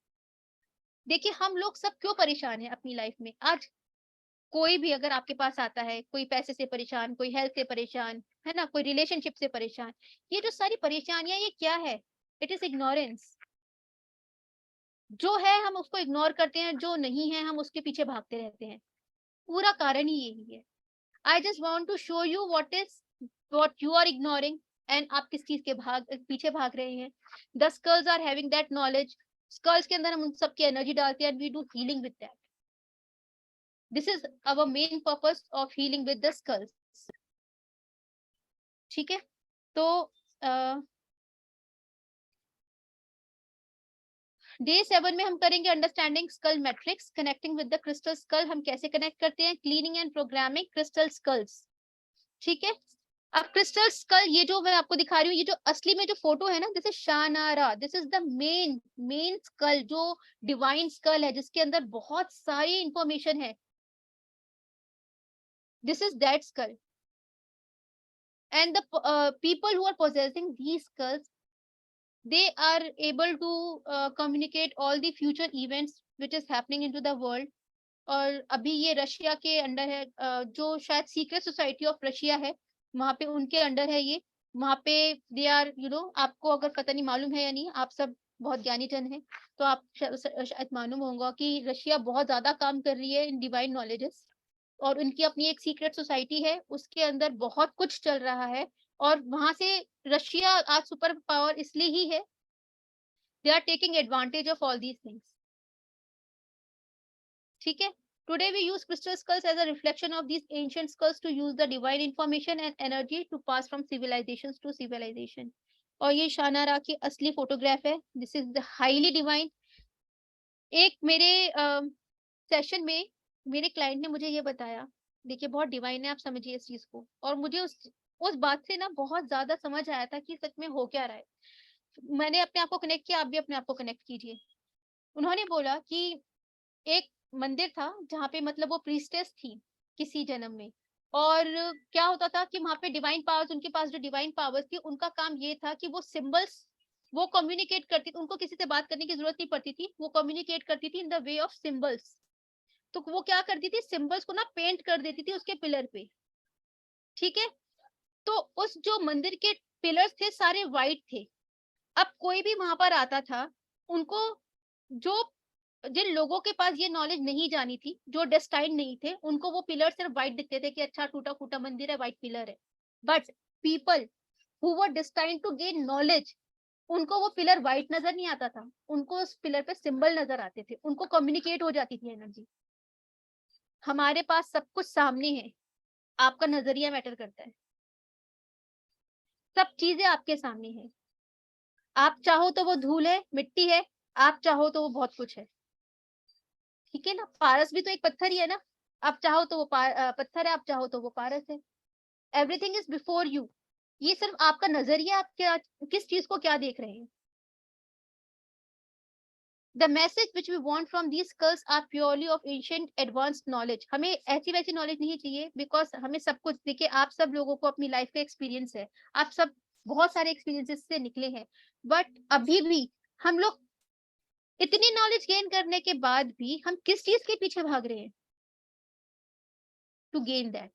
देखिए हम लोग सब क्यों परेशान है अपनी लाइफ में। आज कोई भी अगर आपके पास आता है, कोई पैसे से परेशान, कोई हेल्थ से परेशान, है ना, कोई रिलेशनशिप से परेशान, ये जो सारी परेशानियां ये क्या है, इट इज इग्नोरेंस। जो है हम उसको इग्नोर करते हैं, जो नहीं है हम उसके पीछे भागते रहते हैं। पूरा कारण ही यही है। I just want to show you what you are ignoring, and आप किस चीज के पीछे भाग रहे हैं। The skulls are having that knowledge. Skulls के अंदर हम उन सबकी एनर्जी डालते हैं, and we do healing with that. This is our main purpose of healing with the skulls. ठीक है, तो डे 7 में हम करेंगे understanding skull matrix, connecting with the crystal skull. हम कैसे कनेक्ट करते हैं, cleaning and programming crystal skulls. ठीक है, अब क्रिस्टल स्कल ये जो मैं आपको दिखा रही हूँ, ये जो असली में जो फोटो है ना, this is Shanara, this is the main skull, जो डिवाइन स्कल है, जिसके अंदर बहुत सारी इंफॉर्मेशन है। This is that skull, and the people who are possessing these skulls, they are able to communicate all the future events which is happening into the world. और अभी ये रशिया के अंडर है, जो शायद सीक्रेट सोसाइटी ऑफ रशिया है, वहां पे उनके अंडर है ये। वहां पे दे आर आपको अगर पता नहीं मालूम है या नहीं, आप सब बहुत ज्ञानी जन है, तो आप शायद मालूम होगा कि रशिया बहुत ज्यादा काम कर रही है इन डिवाइन नॉलेजेस, और उनकी अपनी एक सीक्रेट सोसाइटी है, उसके अंदर बहुत कुछ चल रहा है। और वहां से रशिया आज सुपर पावर इसलिए ही है, they are taking advantage of all these things. ठीक है, today we use crystal skulls as a reflection of these ancient skulls to use the divine information and energy to pass from civilizations to civilization. और ये शानारा की असली photograph है, this is the highly divine. एक मेरे session में मेरे client ने मुझे ये बताया, देखिए बहुत डिवाइन है, आप समझिए इस चीज को। और मुझे उस बात से ना बहुत ज्यादा समझ आया था कि सच में हो क्या रहा है। मैंने अपने आप को कनेक्ट किया, आप भी अपने आप को कनेक्ट कीजिए। उन्होंने बोला कि एक मंदिर था जहाँ पे मतलब वो प्रीस्टेस थी किसी जन्म में, और क्या होता था कि वहां पे डिवाइन पावर्स, उनके पास जो डिवाइन पावर्स थी, उनका काम ये था कि वो सिंबल्स वो कम्युनिकेट करती थी, उनको किसी से बात करने की जरूरत नहीं पड़ती थी, वो कम्युनिकेट करती थी in the way of symbols. तो वो क्या करती थी, सिंबल्स को ना पेंट कर देती थी उसके पिलर पे। ठीक है, तो उस जो मंदिर के पिलर्स थे सारे वाइट थे। अब कोई भी वहां पर आता था, उनको जो जिन लोगों के पास ये नॉलेज नहीं जानी थी, जो डेस्टाइंड नहीं थे, उनको वो पिलर सिर्फ व्हाइट दिखते थे कि अच्छा टूटा फूटा मंदिर है, व्हाइट पिलर है। But people who were destined to gain knowledge, उनको वो पिलर व्हाइट नजर नहीं आता था, उनको उस पिलर पे सिंबल नजर आते थे, उनको कम्युनिकेट हो जाती थी एनर्जी। हमारे पास सब कुछ सामने है, आपका नजरिया मैटर करता है। सब चीजें आपके सामने है, आप चाहो तो वो धूल है, मिट्टी है, आप चाहो तो वो बहुत कुछ है। ठीक है ना, पारस भी तो एक पत्थर ही है ना, आप चाहो तो वो पत्थर है, आप चाहो तो वो पारस है। Everything is before you. ये सिर्फ आपका नजरिया, आप क्या किस चीज को क्या देख रहे हैं। The message which we want from these skulls are purely of ancient advanced knowledge. हमें ऐसी वैसी नॉलेज नहीं चाहिए, बिकॉज हमें सब कुछ, देखिए आप सब लोगों को अपनी लाइफ का एक्सपीरियंस है, आप सब बहुत सारे एक्सपीरियंसेस से निकले हैं, बट अभी भी हम लोग इतनी नॉलेज गेन करने के बाद भी हम किस चीज के पीछे भाग रहे हैं? To gain that,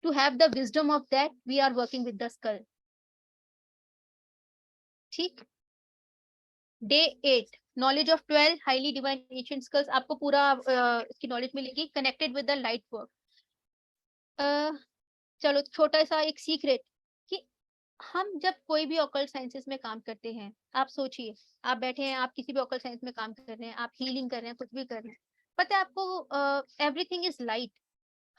to have the wisdom of that, we are working with the skull. ठीक। Day 8 knowledge of 12 highly divine ancient skulls, आपको पूरा इसकी नॉलेज मिलेगी। Connected with the light work. चलो छोटा सा एक सीक्रेट कि हम जब कोई भी ऑकल्ट साइंसेस में काम करते हैं, आप सोचिए, आप बैठे हैं, आप किसी भी ऑकल्ट साइंस में काम कर रहे हैं, आप हीलिंग कर रहे हैं, कुछ भी कर रहे हैं, पता है आपको एवरीथिंग इज लाइट।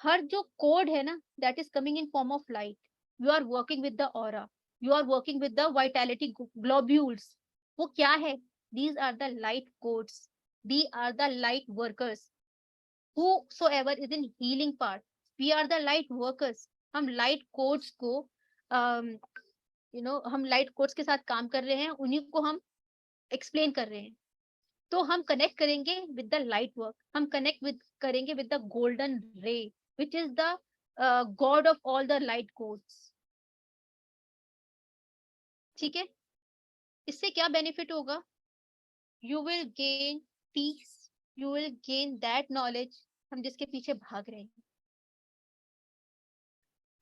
हर जो कोड है ना, that is coming in form of light. You are working with the aura, you are working with the vitality globules. वो क्या है? These are the light codes, they are the light workers. whosoever is in healing part, we are the light workers। हम light codes को हम light codes के साथ काम कर रहे हैं, उन्हीं को हम एक्सप्लेन कर रहे हैं। तो हम कनेक्ट करेंगे विद द लाइट वर्क, हम कनेक्ट करेंगे with the golden ray which is the god of all the light codes. ठीक है। इससे क्या बेनिफिट होगा? You will gain peace, you will gain that knowledge हम जिसके पीछे भाग रहे हैं।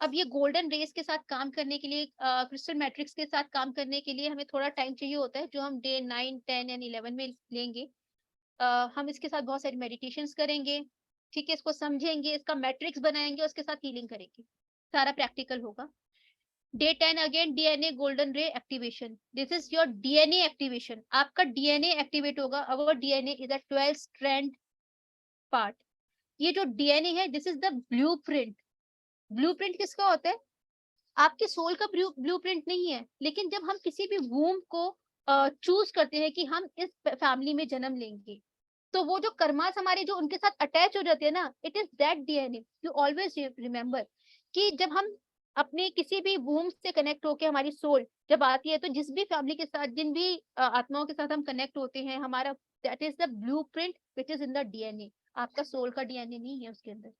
अब ये गोल्डन रेस के साथ काम करने के लिए, क्रिस्टल मैट्रिक्स के साथ काम करने के लिए हमें थोड़ा टाइम चाहिए होता है, जो हम डे 9, 10 एंड 11 में लेंगे। हम इसके साथ बहुत सारी मेडिटेशंस करेंगे। ठीक है, इसको समझेंगे, इसका मैट्रिक्स बनाएंगे, उसके साथ हीलिंग करेंगे, सारा प्रैक्टिकल होगा। Day 10 again DNA golden ray activation. This is your DNA activation. आपका डीएनए एक्टिवेट होगा। Our DNA is a 12 strand part. ये जो डीएनए है, this is the blueprint. Blueprint किसका होता है? आपके सोल का ब्लूप्रिंट नहीं है, लेकिन जब हम किसी भी वूम को चूज करते हैं कि हम इस फैमिली में जन्म लेंगे, तो वो जो कर्मास हमारे जो उनके साथ अटैच हो जाते हैं ना, it is that DNA. You always remember कि जब हम अपने किसी भी वूम से कनेक्ट होके हमारी सोल जब आती है, तो जिस भी फैमिली के साथ, जिन भी आत्माओं के साथ हम कनेक्ट होते हैं, हमारा that is the blueprint which is in the DNA. आपका सोल का डीएनए नहीं है उसके अंदर।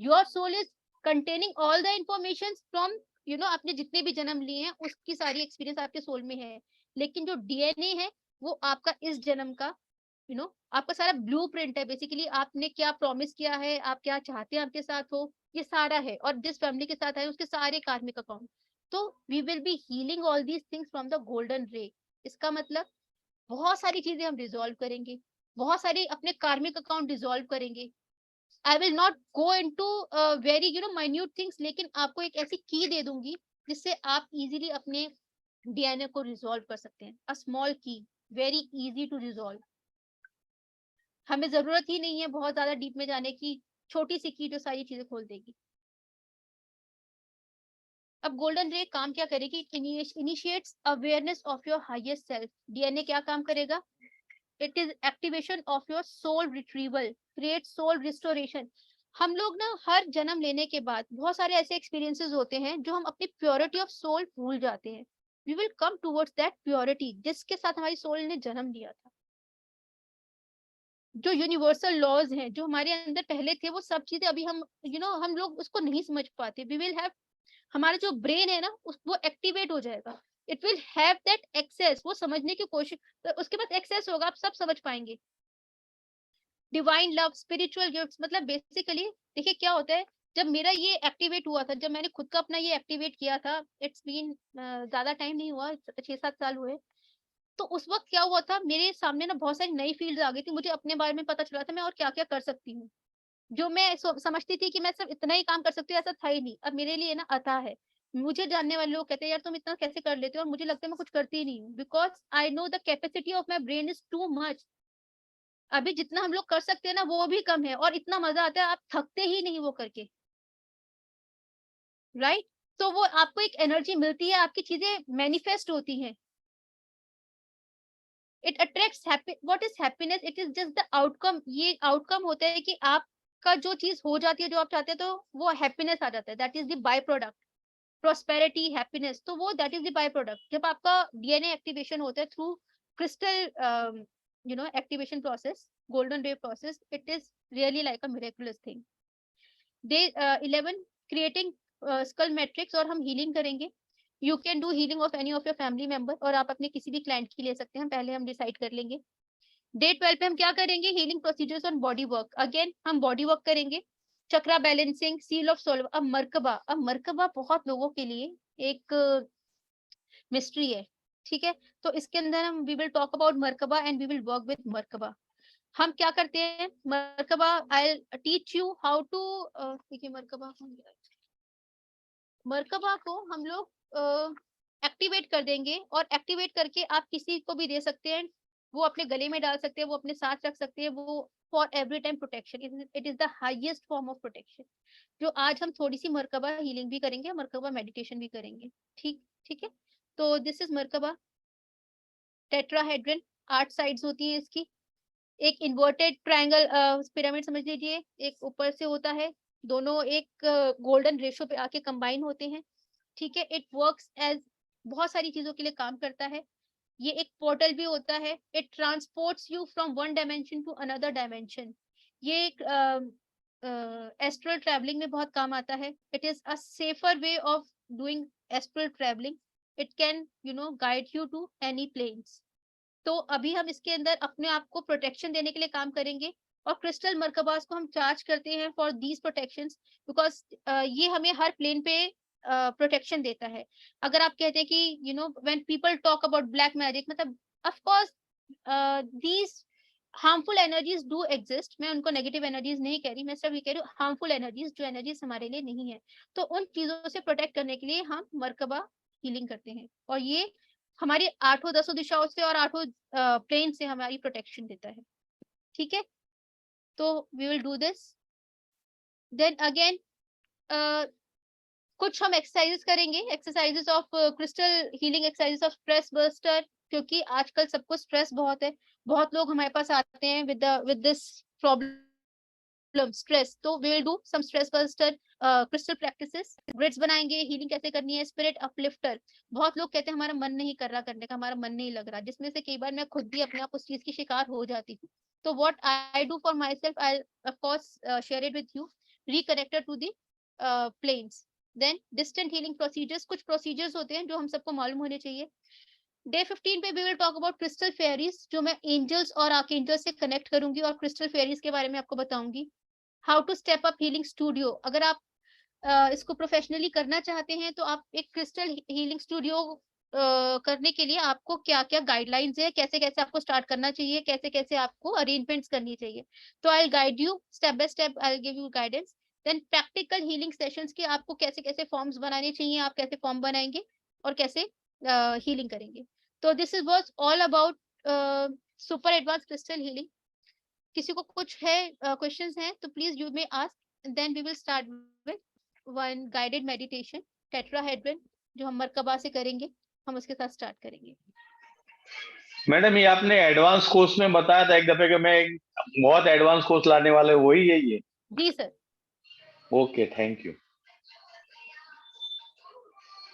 Your soul is containing all the information from आपने जितने भी जन्म लिए हैं, उसकी सारी एक्सपीरियंस आपके सोल में है। लेकिन जो डीएनए है वो आपका इस जन्म का आपका सारा ब्लूप्रिंट है। बेसिकली आपने क्या प्रॉमिस किया है, आप क्या चाहते हैं आपके साथ हो, ये सारा है। और जिस फैमिली के साथ है उसके सारे कार्मिक अकाउंट। तो we will be healing all these things from the golden ray. इसका मतलब बहुत सारी चीजें हम रिजॉल्व करेंगे, बहुत सारे अपने कार्मिक अकाउंट रिजॉल्व करेंगे। I will not go into very minute things, लेकिन आपको एक ऐसी की दे दूंगी जिससे आप इजीली अपने डीएनए को रिजॉल्व कर सकते हैं। अ स्मॉल की, वेरी इजी टू रिजॉल्व। हमें जरूरत ही नहीं है बहुत ज्यादा डीप में जाने की, छोटी सी की जो सारी चीजें खोल देगी। अब गोल्डन रे काम क्या करेगी? Initiates awareness of your highest self. DNA क्या काम करेगा? It is activation of your soul retrieval, create soul restoration. हम लोग ना हर जन्म लेने के बाद बहुत सारे ऐसे एक्सपीरियंसेस होते हैं जो हम अपनी प्योरिटी ऑफ सोल भूल जाते हैं। We will come towards that purity जिसके साथ हमारी सोल ने जन्म लिया था। जो यूनिवर्सल लॉज हैं जो हमारे अंदर पहले थे, वो सब चीजें अभी हम हम लोग उसको नहीं समझ पाते। वी विल हैव, हमारा जो ब्रेन है ना वो एक्टिवेट हो जाएगा। It will have that access, वो समझने की कोशिश, तो उसके बाद एक्सेस होगा, आप सब समझ पाएंगे। डिवाइन लव, स्पिरिचुअल गिफ्ट्स, मतलब बेसिकली देखिए क्या होता है, जब मेरा ये एक्टिवेट हुआ था, जब मैंने खुद का अपना ये एक्टिवेट किया था, इट्स बीन ज्यादा टाइम नहीं हुआ, 6-7 साल हुए। तो उस वक्त क्या हुआ था, मेरे सामने ना बहुत सारी नई फील्ड आ गई थी, मुझे अपने बारे में पता चला था मैं और क्या क्या कर सकती हूँ। जो मैं समझती थी कि मैं सिर्फ इतना ही काम कर सकती हूँ, ऐसा था ही नहीं। अब मेरे लिए ना अथा है। मुझे जानने वाले लोग कहते हैं यार तुम इतना कैसे कर लेते हो, और मुझे लगता है मैं कुछ करती ही नहीं हूँ, because I know the capacity of my brain is too much. अभी जितना हम लोग कर सकते हैं ना वो भी कम है, और इतना मजा आता है, आप थकते ही नहीं वो करके, राइट? तो वो आपको एक एनर्जी मिलती है, आपकी चीजें मैनिफेस्ट होती हैं। It attracts what is happiness? It is just the outcome. ये आउटकम होता है कि आपका जो चीज हो जाती है जो आप चाहते हैं, तो वो हैप्पीनेस आ जाता है। That is the by product. Prosperity, happiness, तो वो that is the by product. जब आपका डीएनए एक्टिवेशन होता है through crystal activation process, golden ray process, it is really like a miraculous thing. Day 11 creating skull matrix, और हम healing करेंगे। You can do healing of any of your family member, और आप अपने किसी भी क्लाइंट की ले सकते हैं, पहले हम डिसाइड कर लेंगे। डे 12 पे हम क्या करेंगे, healing procedures on body work. Again हम बॉडी वर्क करेंगे, चक्रा बैलेंसिंग, सील ऑफ सोल। अब मरकबा बहुत लोगों के लिए एक मिस्ट्री है, ठीक है। तो इसके अंदर हम we will talk about merkaba and we will work with merkaba. हम क्या करते हैं, merkaba I teach you how to, देखिए मरकबा को हम लोग एक्टिवेट कर देंगे, और एक्टिवेट करके आप किसी को भी दे सकते हैं, वो अपने गले में डाल सकते हैं, वो अपने साथ रख सकते हैं, वो for every time protection. It is the highest form of protection. जो आज हम थोड़ी सी मरकबा हीलिंग भी करेंगे, मरकबा मेडिटेशन भी करेंगे, ठीक है। तो दिस इज मरकबा। टेट्राहेड्रन 8 साइड्स होती हैं इसकी। एक इन्वर्टेड ट्रायंगल पिरामिड समझ लीजिए, एक ऊपर से होता है, दोनों एक गोल्डन रेशो पे आके कंबाइन होते हैं, ठीक है। इट वर्क्स एज बहुत सारी चीजों के लिए काम करता है। ये एक पोर्टल भी होता है। It transports you from one dimension to another dimension. ये एक एस्ट्रल ट्रैवलिंग में बहुत काम आता है। It is a safer way of doing astral travelling. It can guide you to any planes. तो अभी हम इसके अंदर अपने आप को प्रोटेक्शन देने के लिए काम करेंगे, और क्रिस्टल मरकबास को हम चार्ज करते हैं फॉर दीज प्रोटेक्शंस, बिकॉज ये हमें हर प्लेन पे प्रोटेक्शन देता है। अगर आप कहते हैं कि when people talk about black magic, मतलब of course these harmful energies do exist. मैं उनको नेगेटिव एनर्जीज नहीं कह रही, मैं सिर्फ ये कह रही हूँ हार्मफुल एनर्जीज, जो एनर्जीज हमारे लिए नहीं है। तो उन चीजों से प्रोटेक्ट करने के लिए हम मरकबा हीलिंग करते हैं, और ये हमारी 8 दिशाओं से और 8 प्लेन से हमारी प्रोटेक्शन देता है, ठीक है। तो we will do this. Then again कुछ हम एक्सरसाइजेस करेंगे, exercises of crystal healing, exercises of stress buster, क्योंकि आजकल सबको स्ट्रेस बहुत है। बहुत लोग हमारे पास आते हैं विद दिस प्रॉब्लम स्ट्रेस। तो we will do some stress buster crystal practices. Grids बनाएंगे, हीलिंग कैसे करनी है। स्पिरिट अपलिफ्टर, बहुत लोग कहते हैं हमारा मन नहीं कर रहा करने का, हमारा मन नहीं लग रहा, जिसमें से कई बार मैं खुद भी अपने आप उस चीज की शिकार हो जाती हूँ। तो what I do for myself, I of course share it with you, reconnected to the planes. Then distant healing procedures, कुछ प्रोसीजर्स होते हैं जो हम सबको मालूम होने चाहिए। डे 15 पे we will talk about crystal fairies, जो मैं एंजल्स और आर्कएंजल्स से कनेक्ट करूंगी और क्रिस्टल फेयरीज के बारे में आपको बताऊंगी। How to step up healing studio, अगर आप इसको प्रोफेशनली करना चाहते हैं तो आप एक क्रिस्टल हीलिंग स्टूडियो करने के लिए आपको क्या क्या गाइडलाइंस है, कैसे कैसे आपको स्टार्ट करना चाहिए, कैसे कैसे आपको अरेंजमेंट्स करनी चाहिए। तो I will guide you step by step, I will give you guidance. Then practical healing sessions के आपको कैसे कैसे फॉर्म्स बनाने चाहिए, आप कैसे फॉर्म बनाएंगे और कैसे हीलिंग करेंगे। तो this is was all about super advance crystal healing. किसी को कुछ है क्वेश्चंस हैं तो please you may ask, then we will start with one guided meditation tetrahedron, जो हम मरकबा से करेंगे, हम उसके साथ स्टार्ट करेंगे। मैडम, ये आपने एडवांस कोर्स में बताया था एक दफे कि मैं एक बहुत एडवांस कोर्स लाने वाले, वही है ये? जी सर। ओके, थैंक यू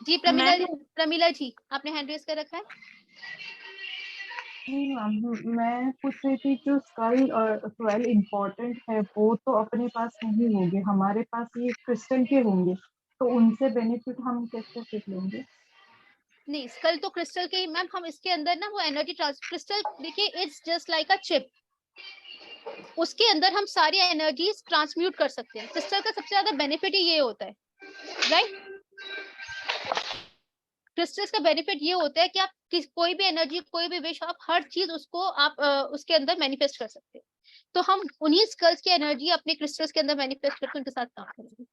जी प्रमीला जी आपने हैंड रेज कर रखा है। नहीं मैम, मैं पूछ रही थी जो स्कल और 12 इम्पोर्टेंट है वो तो अपने पास नहीं होंगे, हमारे पास ये क्रिस्टल के होंगे, तो उनसे बेनिफिट हम कैसे सीख लेंगे? नहीं, स्कल तो क्रिस्टल के ही मैम, हम इसके अंदर ना वो एनर्जी क्रिस्टल देखिए, it's just like a chip, उसके अंदर हम सारी एनर्जीज ट्रांसम्यूट कर सकते हैं। क्रिस्टल का सबसे ज्यादा बेनिफिट ही ये होता है, राइट। क्रिस्टल्स का बेनिफिट ये होता है कि आप कोई भी एनर्जी, कोई भी विश, आप हर चीज उसको आप उसके अंदर मैनिफेस्ट कर सकते हैं। तो हम उन्हीं स्कल्स की एनर्जी अपने क्रिस्टल्स के अंदर मैनिफेस्ट करके उनके साथ काम करेंगे।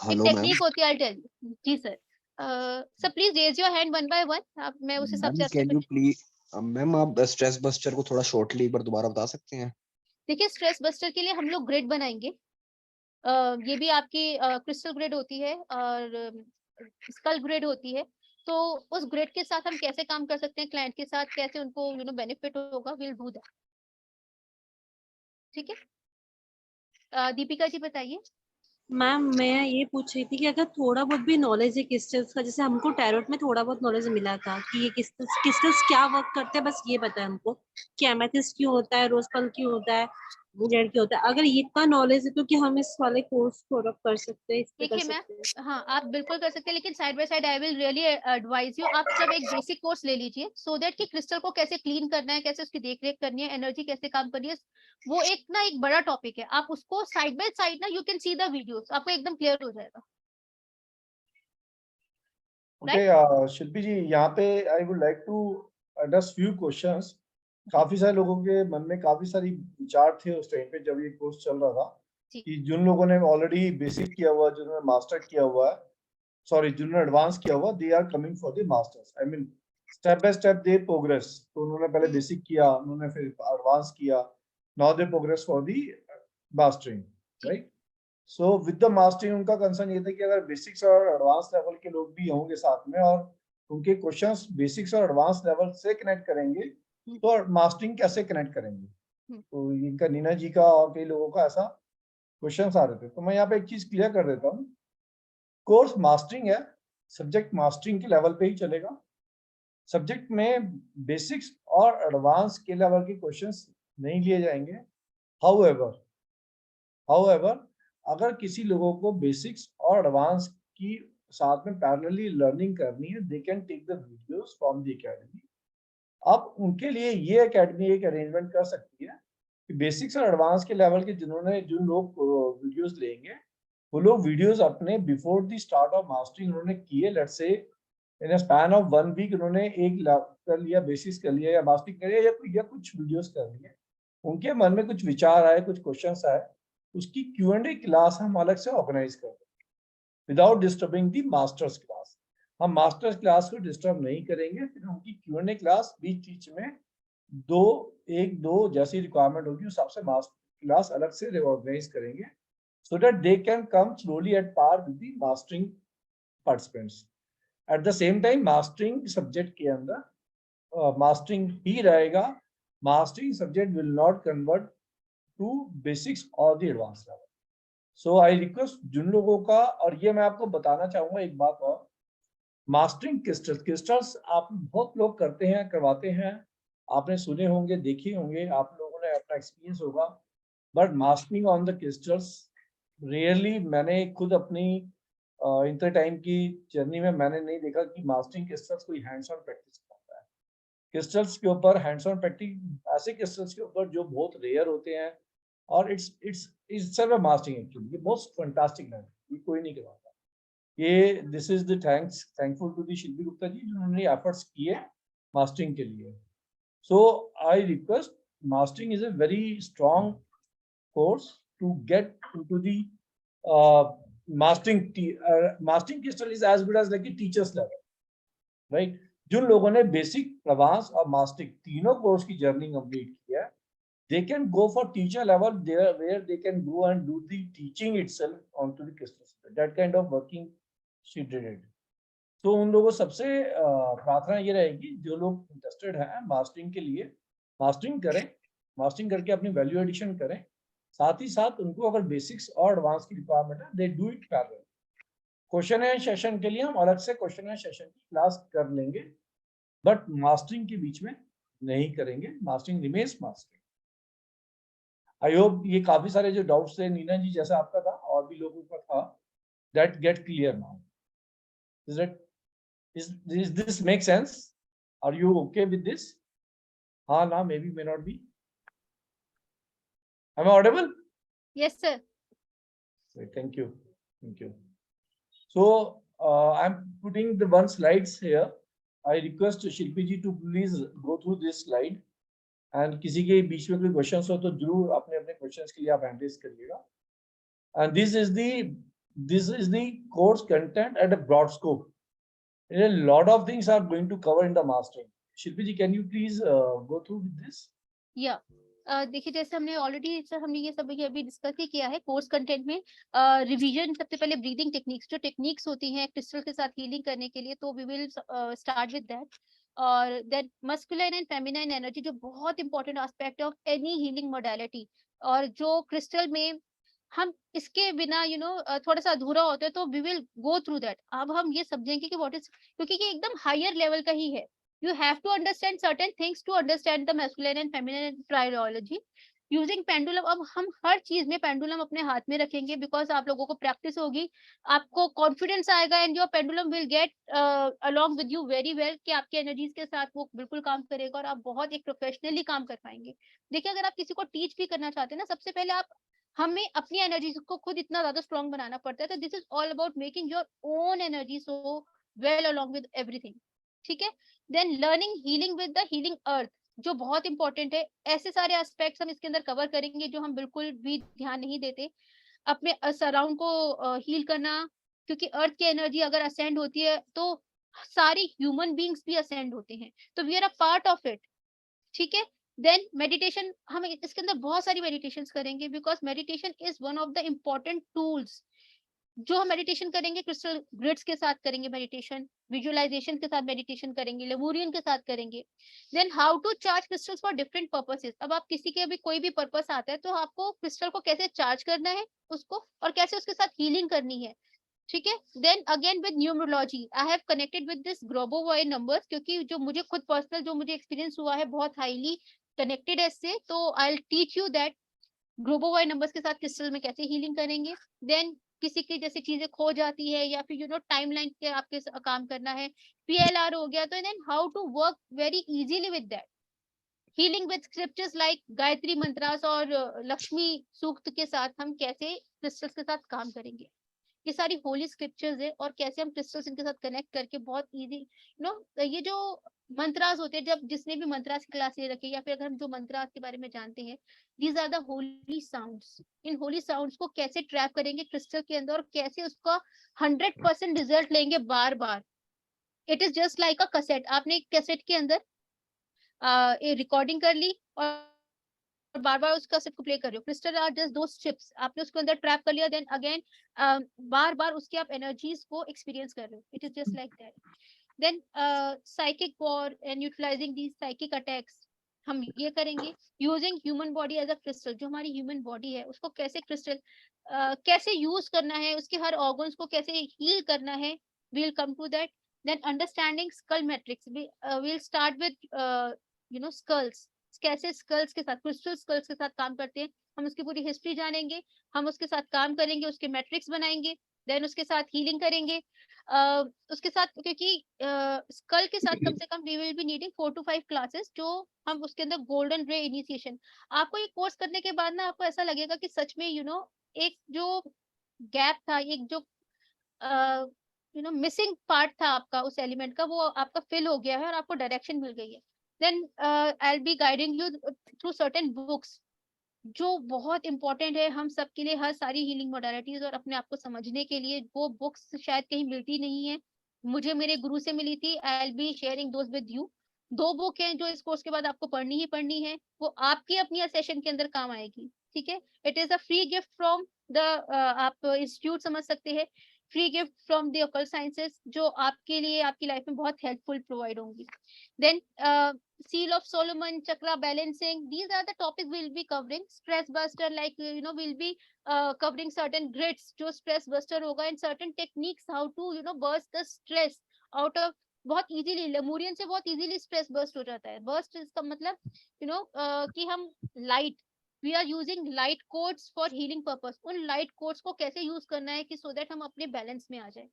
हेलो मैम, टेक्निक होती है, आई टेल यू। जी sir. Sir please raise your hand one by one, मैं उस हिसाब से कैन यू प्लीज मैम आप स्ट्रेस बस्टर को थोड़ा शॉर्टली एक बार दोबारा बता सकते हैं? देखिए, स्ट्रेस बस्टर के लिए हम लोग ग्रिड बनाएंगे। ये भी आपकी क्रिस्टल ग्रिड होती है और स्कल ग्रिड होती है। तो उस ग्रिड के साथ हम कैसे काम कर सकते हैं क्लाइंट के साथ, कैसे उनको बेनिफिट होगा, विल डू दैट। ठीक है, दीपिका जी बताइए। मैम मैं ये पूछ रही थी कि अगर थोड़ा बहुत भी नॉलेज है क्रिस्टल्स का, जैसे हमको टैरोट में थोड़ा बहुत नॉलेज मिला था कि ये क्रिस्टल्स क्या वर्क करते हैं, बस ये पता है हमको कि एमेथिस्ट क्यों होता है, रोज पल क्यों होता है, लड़के होता है। अगर ये इतना नॉलेज है तो कि हम इस वाले कोर्स को रख कर सकते हैं, इस पे कर देखिए मैम, सकते हैं। हाँ आप बिल्कुल कर सकते हैं, लेकिन side by side I will really advise you, आप सब एक बेसिक कोर्स ले लीजिए सो दैट कि क्रिस्टल को कैसे क्लीन करना है, कैसे उसकी देख रेख करनी है, एनर्जी कैसे काम करनी है, वो एक ना एक बड़ा टॉपिक है। आप उसको साइड बाय साइड ना you can see the videos, आपको एकदम क्लियर हो जाएगा। ओके शिल्पी जी, यहाँ पे I would like to address few questions. काफी सारे लोगों के मन में काफी सारी विचार थे उस टाइम पे जब ये कोर्स चल रहा था कि जिन लोगों ने ऑलरेडी बेसिक किया हुआ, जिन्होंने मास्टर किया हुआ है, सॉरी जिन्होंने एडवांस किया हुआ, they are coming for the masters. I mean step by step they progress. तो उन्होंने पहले बेसिक किया, उन्होंने फिर एडवांस किया, now they progress for the mastering, right? So with the mastering उनका कंसर्न ये था कि अगर बेसिक्स और एडवांस लेवल के लोग भी होंगे साथ में और उनके क्वेश्चंस बेसिक्स और एडवांस लेवल से कनेक्ट करेंगे तो मास्टरिंग कैसे कनेक्ट करेंगे। तो इनका नीना जी का और कई लोगों का ऐसा क्वेश्चंस आ रहे थे। तो मैं यहाँ पे एक चीज क्लियर कर देता हूँ, कोर्स मास्टरिंग है, सब्जेक्ट मास्टरिंग के लेवल पे ही चलेगा। सब्जेक्ट में बेसिक्स और एडवांस के लेवल के क्वेश्चंस नहीं लिए जाएंगे। हाउएवर अगर किसी लोगों को बेसिक्स और एडवांस की साथ में पैरेलली लर्निंग करनी है, they can take the videos from the academy. अब उनके लिए ये एकेडमी एक अरेंजमेंट कर सकती है कि बेसिक्स और एडवांस के लेवल के जिन लोग वीडियोस लेंगे, वो लोग वीडियोस अपने before the start of mastering उन्होंने किए, let's say in a span of 1 week उन्होंने एक कर लिया, बेसिक्स कर लिया या मास्टरिंग कर लिया या कुछ वीडियोस कर लिए, उनके मन में कुछ विचार आए, कुछ क्वेश्चंस आए, उसकी Q&A क्लास हम अलग से ऑर्गेनाइज कर दें विदाउट डिस्टर्बिंग दी मास्टर्स क्लास। हम मास्टर्स क्लास को डिस्टर्ब नहीं करेंगे, फिर उनकी Q&A क्लास बीच बीच में 1-2 जैसी रिक्वायरमेंट होगी उस हिसाब से मास्टर क्लास अलग से ऑर्गेनाइज करेंगे so that they can come slowly at par with the mastering participants. At the same time mastering subject के अंदर mastering ही रहेगा, mastering subject will not convert to basics or the advanced level. So I request जिन लोगों का, और ये मैं आपको बताना चाहूंगा एक बात और, मास्टरिंग क्रिस्टल्स आप बहुत लोग करते हैं, करवाते हैं, आपने सुने होंगे, देखे होंगे, आप लोगों ने अपना एक्सपीरियंस होगा, but mastering on the crystals rarely मैंने खुद अपनी इंटर टाइम की जर्नी में मैंने नहीं देखा कि मास्टरिंग क्रिस्टल्स कोई हैंड्स ऑन प्रैक्टिस करता है। क्रिस्टल्स के ऊपर हैंड्स ऑन प्रैक्टिस, ऐसे क्रिस्टल्स के ऊपर जो बहुत रेयर होते हैं, और इट्स सर्व मास्टरिंग एक्चुअली, ये मोस्ट फैंटास्टिक है, ये कोई नहीं करवाता। ये this is the thankful to the Shilpi Gupta ji जिन्होंने एफर्ट्स किए मास्टरिंग के लिए। So I request, mastering is a very strong course to get into the mastering crystal is as good as like a teachers level, right? जिन लोगों ने basic, advance और mastering तीनों course की जर्नी कंप्लीट किया है, they can go for teacher level there where they can go and do the teaching itself onto the crystals. That kind of working she did it. तो उन लोगों सबसे प्रार्थना ये रहेगी, जो लोग इंटरेस्टेड हैं मास्टरिंग के लिए, मास्टरिंग करें, मास्टरिंग करके अपनी वैल्यू एडिशन करें, साथ ही साथ उनको अगर बेसिक्स और एडवांस की रिक्वायरमेंट है, they do it parallel. Question and session के लिए हम अलग से क्वेश्चन एंड सेशन की क्लास कर लेंगे, बट मास्टरिंग के बीच में नहीं करेंगे। Mastering remains mastering. I hope ये काफी सारे जो डाउट्स थे नीना जी जैसा आपका था और भी लोगों का था, that get clear now. Is this make sense? Are you okay with this? हाँ ना, maybe may not be. Am I audible? Yes sir. Thank you, thank you. So I'm putting the one slides here. I request Shilpi ji to please go through this slide. And किसी के बीच में कोई questions हो तो जरूर अपने अपने questions के लिए आप हैंड रेज करिएगा। And this is the course content at a broad scope. A lot of things are going to cover in the mastering. Shilpi ji, can you please go through with this? Yeah. देखिए जैसे हमने already sir हमने ये सब अभी discuss ही किया है course content में। रिवीजन सबसे पहले ब्रीदिंग टेक्निक्स, जो टेक्निक्स होती हैं क्रिस्टल के साथ हीलिंग करने के लिए, तो we will start with that. और that masculine and feminine energy, जो बहुत important aspect of any healing modality, और जो क्रिस्टल में हम इसके बिना थोड़ा सा अधूरा होता है, तो we will go through that. अब हम ये समझेंगे कि व्हाट इज, क्योंकि ये एकदम हायर लेवल का ही है। You have to understand certain things to understand the masculine and feminine triology. Using pendulum, अब हम हर चीज में पेंडुलम अपने हाथ में रखेंगे, बिकॉज आप लोगों को प्रैक्टिस होगी, आपको कॉन्फिडेंस आएगा, and your pendulum will get along with you very well, कि आपकी एनर्जीज के साथ वो बिल्कुल काम करेगा और आप बहुत एक प्रोफेशनली काम कर पाएंगे। देखिए, अगर आप किसी को टीच भी करना चाहते हैं ना, सबसे पहले हमें अपनी एनर्जी को खुद इतना ज्यादा स्ट्रॉन्ग बनाना पड़ता है। तो this is all about making your own energy so well along with everything, ठीक है। Then learning healing with the healing earth, जो बहुत इंपॉर्टेंट है। ऐसे सारे एस्पेक्ट्स हम इसके अंदर कवर करेंगे जो हम बिल्कुल भी ध्यान नहीं देते। अपने सराउंड को हील करना, क्योंकि अर्थ की एनर्जी अगर असेंड होती है तो सारे ह्यूमन बींग्स भी असेंड होते हैं, तो we are a part of it, ठीक है। देन मेडिटेशन, हम इसके अंदर बहुत सारी मेडिटेशंस करेंगे, because meditation is one of the important tools. जो हम मेडिटेशन करेंगे, क्रिस्टल ग्रिड्स के साथ करेंगे मेडिटेशन, विजुअलाइजेशन के साथ मेडिटेशन करेंगे, लेमूरियन के साथ करेंगे। Then how to charge crystals for different purposes. अब आप किसी के भी कोई भी पर्पस आता है, तो आपको क्रिस्टल को कैसे चार्ज करना है उसको, और कैसे उसके साथ हीलिंग करनी है, ठीक है। Then again with numerology, I have connected with this Grabovoi numbers, क्योंकि जो मुझे खुद पर्सनल जो मुझे एक्सपीरियंस हुआ है, बहुत हाईली कनेक्टेड है इससे, तो I will teach you that Grabovoi numbers के साथ क्रिस्टल में कैसे हीलिंग करेंगे। देन किसी की जैसे चीजें खो जाती है, या फिर टाइमलाइन के आपके काम करना है, PLR हो गया, तो then how to work very easily with that. Healing with scriptures like Gayatri mantras और लक्ष्मी सूक्त के साथ हम कैसे क्रिस्टल्स के साथ काम करेंगे। ये सारी होली स्क्रिप्चर्स है, और कैसे हम क्रिस्टल्स इनके साथ कनेक्ट करके बहुत इजी ये जो मंत्रास होते हैं, जब जिसने भी मंत्रास की क्लास ले रखी है, या फिर अगर हम जो मंत्रास के बारे में जानते हैं, these are the holy sounds. इन होली साउंड्स को कैसे ट्रैप करेंगे क्रिस्टल के अंदर, और कैसे उसका 100% रिजल्ट लेंगे बार बार। It is just like a cassette, आपने एक कैसेट के अंदर रिकॉर्डिंग कर ली और बार बार उसका सिर्फ प्ले कर रहे हो। क्रिस्टल आर जस्ट दो चिप्स, आपने उसके अंदर ट्रैप कर लिया, देन अगेन बार बार उसके आप एनर्जीज को एक्सपीरियंस कर रहे हो। It is just like that. Then psychic war and utilizing these psychic attacks, हम ये करेंगे using human body as a crystal. जो हमारी ह्यूमन बॉडी है उसको कैसे क्रिस्टल कैसे यूज करना है, उसके हर ऑर्गन्स को कैसे हील करना है, we will come to that. Then understanding skull matrix, we will start with skulls, कैसे स्कल्स के साथ, क्रिस्टल स्कल्स के साथ काम करते हैं, हम उसकी पूरी हिस्ट्री जानेंगे, हम उसके साथ काम करेंगे, उसके मैट्रिक्स बनाएंगे, देन उसके साथ हीलिंग करेंगे। उसके साथ, क्योंकि स्कल के साथ कम से कम we will be needing 4 to 5 classes, जो हम उसके अंदर गोल्डन रे इनिशिएशन। आपको ये कोर्स करने के बाद ना आपको ऐसा लगेगा कि सच में एक जो गैप था, एक जो मिसिंग पार्ट था आपका उस एलिमेंट का, वो आपका फिल हो गया है और आपको डायरेक्शन मिल गई है। Then I will be guiding you through certain books जो बहुत इंपॉर्टेंट है हम सबके लिए, हर सारी हीलिंग मोडालिटीज और अपने आप को समझने के लिए। वो बुक्स शायद कहीं मिलती नहीं है, मुझे मेरे गुरु से मिली थी। आई will be sharing those with you. 2 book हैं जो इस कोर्स के बाद आपको पढ़नी ही पढ़नी है, वो आपकी अपनी सेशन के अंदर काम आएगी, ठीक है। It is a free gift from the आप इंस्टीट्यूट समझ सकते हैं, free gift from the occult sciences, जो आपके लिए आपकी लाइफ में बहुत हेल्पफुल प्रोवाइड होंगी। देन seal of Solomon, chakra balancing, these are the topics we'll be covering. Stress buster, like we'll be covering certain grids जो stress buster होगा, and certain techniques how to burst the stress out of बहुत easily। लेमूरियन से बहुत easily stress burst हो जाता है। burst इसका मतलब कि हम light, we are using light codes for healing purpose। उन light codes को कैसे use करना है कि so that हम अपने balance में आ जाए।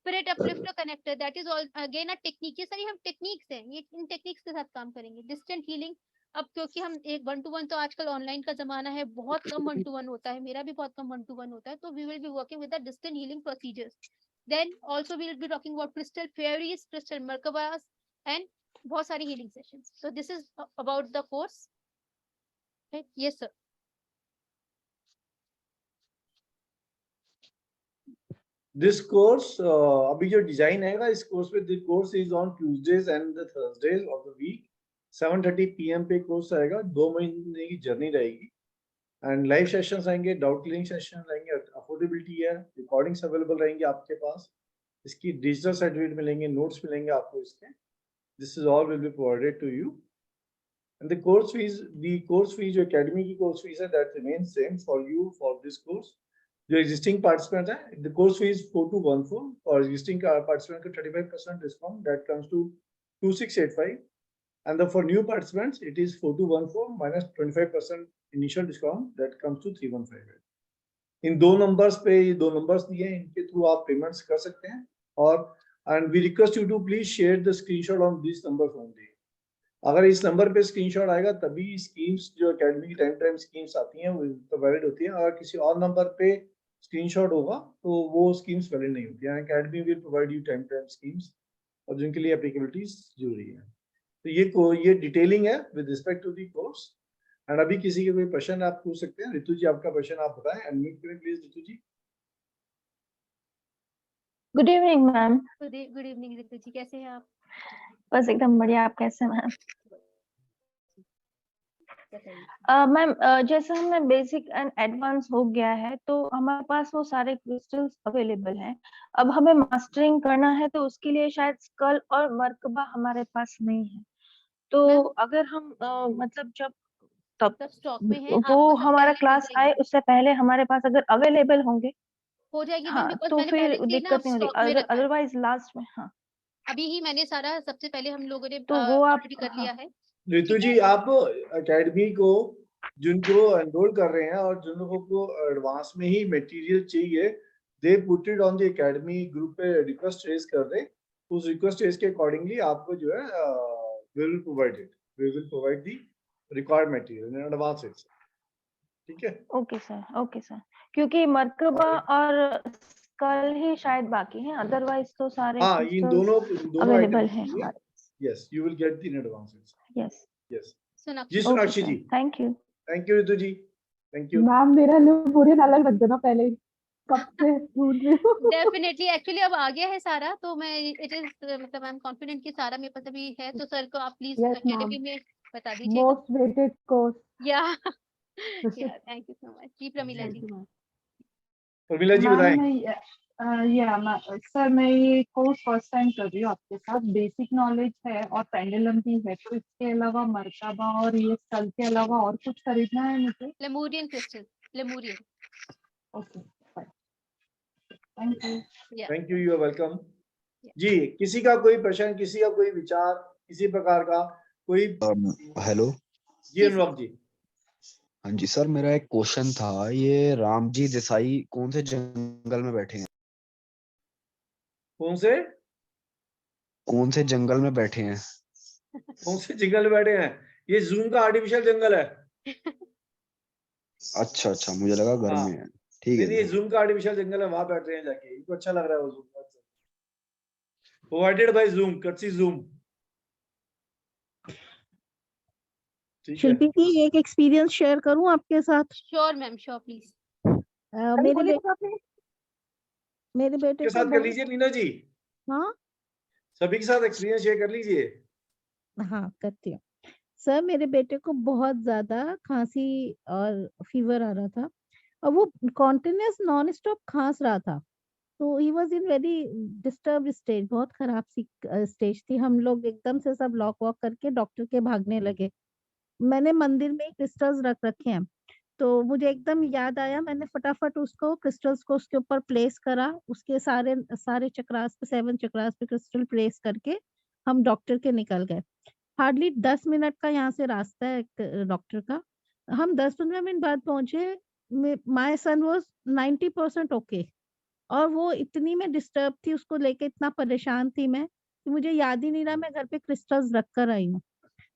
Spirit uplifter connector, that is all again a technique. ये सारी हम टेक्निक्स हैं, ये इन टेक्निक्स के साथ काम करेंगे। डिस्टेंट हीलिंग, अब क्योंकि हम एक 1-to-1 तो आजकल ऑनलाइन का जमाना है, बहुत कम 1-to-1 होता है, मेरा भी बहुत कम 1-to-1 होता है, तो we will be working with the distant healing procedures. Then also we will be talking about crystal fairies, crystal merkabas, and बहुत सारी healing sessions. So this is about the course. Yes sir. This course अभी जो design है इस course पे, the course is on Tuesdays and the Thursdays of the week 7:30 PM पे course आएगा। 2 महीने की जर्नी रहेगी, एंड लाइव सेशंस आएंगे, डाउट क्लियरिंग सेशन रहेंगे, अफोर्डेबिलिटी है, रिकॉर्डिंग्स अवेलेबल रहेंगी आपके पास, इसकी डिजिटल सर्टिफिकेट मिलेंगे, नोट्स मिलेंगे आपको इसके। This is all will be provided to you. And the course fees जो एकेडमी की कोर्स फीस है, that remains same for you for this course. जो एग्जिस्टिंग पार्टिसिपेंट है, द कोर्स फीस 4214, और एग्जिस्टिंग पार्टिसिपेंट का 35% discount, that comes to 2685, and for new participants it is 4214 minus 25% initial discount that comes to 3158। इन दो numbers पे, ये दो numbers दिए हैं, इनके थ्रू आप पेमेंट्स कर सकते हैं। और and we request you to please share the screenshot on this number only. अगर इस नंबर पे स्क्रीनशॉट आएगा तभी स्कीम्स जो एकेडमी की टाइम स्कीम्स आती हैं वो तो वैलिड होती है। अगर किसी और नंबर पे स्क्रीनशॉट होगा तो वो स्कीम्स वैलिड नहीं होती हैं। Academy will provide you time schemes और जिनके लिए एप्लीकेबिलिटी जरूरी है। तो ये डिटेलिंग है with respect to the course. And अभी किसी के कोई प्रश्न आप पूछ सकते हैं। रितु जी, आपका प्रश्न आप बताएं। अनम्यूट करें please Ritu ji. Good evening ma'am. Good evening Ritu ji, कैसे हैं आप? बस एकदम बढ़िया, आप कैसे मैम? मैम जैसे हमें बेसिक एंड एडवांस हो गया है तो हमारे पास वो सारे क्रिस्टल्स अवेलेबल हैं। अब हमें मास्टरिंग करना है तो उसके लिए शायद स्कल और मर्कबा हमारे पास नहीं है। तो अगर हम मतलब जब तब स्टॉक में है, वो हमारा क्लास आए उससे पहले हमारे पास अगर अवेलेबल होंगे हो जाएगी हाँ, मैम, तो मैंने फिर पहले से ना दिक्कत नहीं स्टॉक होती। में रखा है। अदरवाइज लास्ट में हाँ, अभी ही मैंने सारा सबसे पहले हम लोगों ने तो वो आप ऑलरेडी कर लिया है। रितु जी, आप एकेडमी को जिनको एनरोल कर रहे हैं और जिन लोगों को एडवांस में ही मटेरियल चाहिए, they put it on the academy group पे रिक्वेस्ट रेज कर दें। उस रिक्वेस्ट रेज के अकॉर्डिंगली आपको जो है we will provide the required material in advance. ठीक है? ओके सर, क्योंकि मर्कबा और स्कल ही शायद बाकी हैं, अदरवाइज तो सारे हाँ, इन दोनों अवेलेबल हैं हमारे। Yes, you will get the in advance. Yes yes Sonakshi ji, Sonakshi ji. Thank you Ritu ji, thank you. Ma'am मेरा पूरे अलग रख देना पहले, कब से ढूंढ रही हूँ। डेफिनेटली, एक्चुअली अब आ गया है सारा, तो मैं इट इज मतलब आई एम कॉन्फिडेंट कि सारा मेरे पास अभी है। तो सर को आप प्लीज एकेडमी में बता दीजिएगा। Most waited course. या थैंक यू सो मच जी। प्रमीला जी। प्रमीला जी बताएं। सर मैं ये कोर्स फर्स्ट टाइम कर रही हूँ आपके साथ। बेसिक नॉलेज है और पेंडुलम भी है, तो इसके अलावा मर्कबा और ये स्कल के अलावा और कुछ खरीदना है मुझे? Lemurian crystal, Lemurian. Okay thank you. Thank you, you are welcome जी। किसी का कोई प्रश्न, किसी का कोई विचार, किसी प्रकार का कोई? हेलो जी अनुराग जी। हाँ जी सर, मेरा एक क्वेश्चन था। ये रामजी देसाई कौन से जंगल में बैठे हैं? कौन से जंगल में बैठे हैं? कौन से जंगल में बैठे हैं? ये जूम का आर्टिफिशियल जंगल है। अच्छा, मुझे लगा घर में है। ठीक है, ये जूम का आर्टिफिशियल जंगल है, वहां बैठ रहे हैं जाके। इनको अच्छा लग रहा है वो Zoom provided by Zoom, courtesy Zoom. Shilpi ji, एक एक्सपीरियंस शेयर करूं आपके साथ? Sure ma'am, sure please. मेरे बेटे के साथ कर लीजिए नीना जी। हाँ सभी के साथ एक्सपीरियंस शेयर कर लीजिए। हाँ करती हूँ सर। मेरे बेटे को बहुत ज्यादा खांसी और फीवर आ रहा था और वो कॉन्टिन्यूस नॉन स्टॉप खांस रहा था। तो he was in very disturb stage, बहुत खराब सी स्टेज थी। हम लोग एकदम से सब लॉक वॉक करके डॉक्टर के भागने लगे। मैंने मंदिर में क्रिस्टल्स रख रखे हैं, तो मुझे एकदम याद आया, मैंने फटाफट उसको क्रिस्टल्स को उसके ऊपर प्लेस करा। उसके सारे चक्रास पे, 7 चक्रास पे क्रिस्टल प्लेस करके हम डॉक्टर के निकल गए। हार्डली 10 मिनट का यहाँ से रास्ता है डॉक्टर का। हम 10-15 मिनट बाद पहुंचे। माय सन वाज 90% ओके और वो इतनी में डिस्टर्ब थी, उसको लेके इतना परेशान थी मैं कि मुझे याद ही नहीं रहा मैं घर पे क्रिस्टल्स रख कर आई हूँ।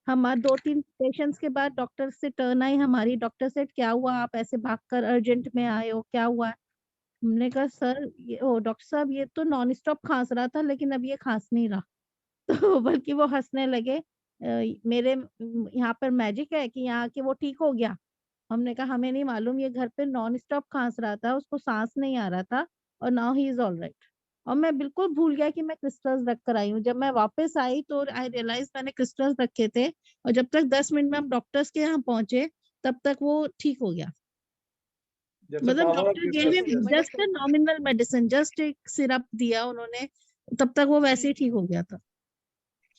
हमारे 2-3 पेशेंट्स के बाद डॉक्टर से टर्न आई हमारी। डॉक्टर से क्या हुआ, आप ऐसे भागकर अर्जेंट में आए हो, क्या हुआ? हमने कहा सर ये डॉक्टर साहब ये तो नॉन स्टॉप खांस रहा था लेकिन अब ये खांस नहीं रहा। तो बल्कि वो हंसने लगे। मेरे यहाँ पर मैजिक है कि यहाँ के वो ठीक हो गया? हमने कहा हमें नहीं मालूम, ये घर पे नॉन स्टॉप खांस रहा था, उसको सांस नहीं आ रहा था और now he is all right. और मैं बिल्कुल भूल गया कि मैं क्रिस्टल्स रख कर आई हूँ। जब मैं वापस आई तो आई रियलाइज मैंने क्रिस्टल्स रखे थे और जब तक 10 मिनट में हम डॉक्टर्स के यहाँ पहुंचे तब तक वो ठीक हो गया। मतलब doctor gave him just a nominal medicine, just एक सिरप दिया उन्होंने, तब तक वो वैसे ही ठीक हो गया था।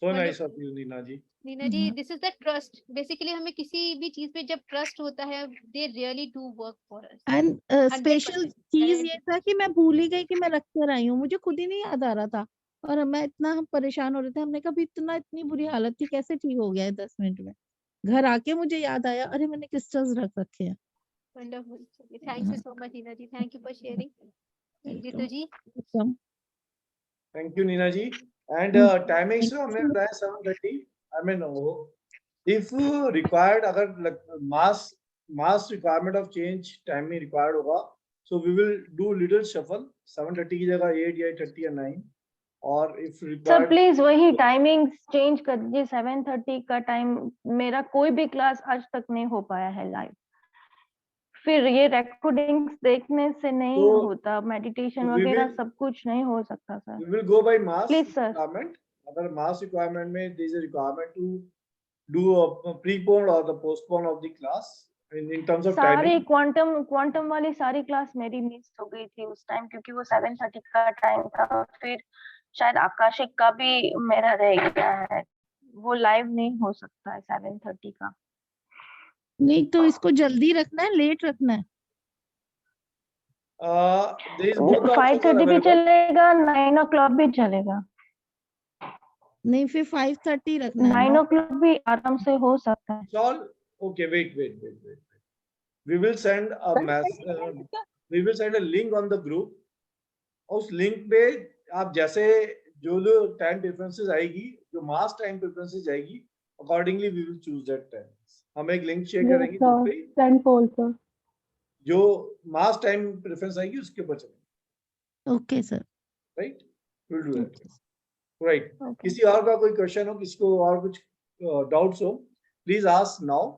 So nice of you, Neena ji. Neena ji, this is the trust. Basically हमें किसी भी चीज पे जब ट्रस्ट होता है, they really do work for us. And special चीज ये था कि मैं भूल ही गई कि मैं रख कर आई हूँ, मुझे खुद ही नहीं याद आ रहा था और मैं इतना परेशान हो रहे थे। हमने कहा इतनी बुरी हालत थी, कैसे ठीक हो गया है 10 मिनट में? घर आके मुझे याद आया, अरे मैंने क्रिस्टल्स रख रखे हैं। Wonderful, thank you so much Neena ji, thank you for sharing. Jeetu ji. Thank you Neena ji. And timings हमने बताया 7:30। आई मीन इफ रिक्वायर्ड, अगर mass requirement of change time में रिक्वायर्ड होगा, so we will do little shuffle 7:30 की जगह 8 या 8:30 या 9। और इफ सर रिक्वायर्ड प्लीज वही टाइमिंग चेंज कर दीजिए, 7:30 का टाइम। मेरा कोई भी क्लास आज तक नहीं हो पाया है लाइव, फिर ये रिकॉर्डिंग्स देखने से नहीं तो होता, मेडिटेशन we वगैरह will सब कुछ नहीं हो सकता sir. we will go by mass please sir. requirement। अगर mass requirement में there is a requirement to do a prepone or the postpone of the class in terms of सारी timing। Quantum वाली सारी क्लास मेरी miss हो गई थी उस टाइम, क्योंकि वो 7:30 का टाइम था। फिर शायद आकाशिक का भी मेरा रह गया है, वो लाइव नहीं हो सकता है 7:30 का। नहीं तो इसको जल्दी रखना है, लेट रखना है? there is both the options are 5:30 भी available। चलेगा, 9 o'clock भी चलेगा। नहीं फिर 5:30 रखना है। 9 o'clock भी आराम से हो सकता है। All okay, wait। We will send a we will send a link on the group। उस लिंक पे आप जैसे जो टाइम डिफरेंसेस आएगी, जो मास टाइम डिफरेंसेस आएगी, accordingly we will choose that time. हम एक लिंक शेयर करेंगे ग्रुप पे, सेंड पोल सर। जो मास टाइम प्रेफरेंस आएगी उसके ऊपर चलेंगे। Okay sir. Right, will do that. Right, किसी और का कोई क्वेश्चन हो, किसी को और कुछ डाउट्स हो, please ask now.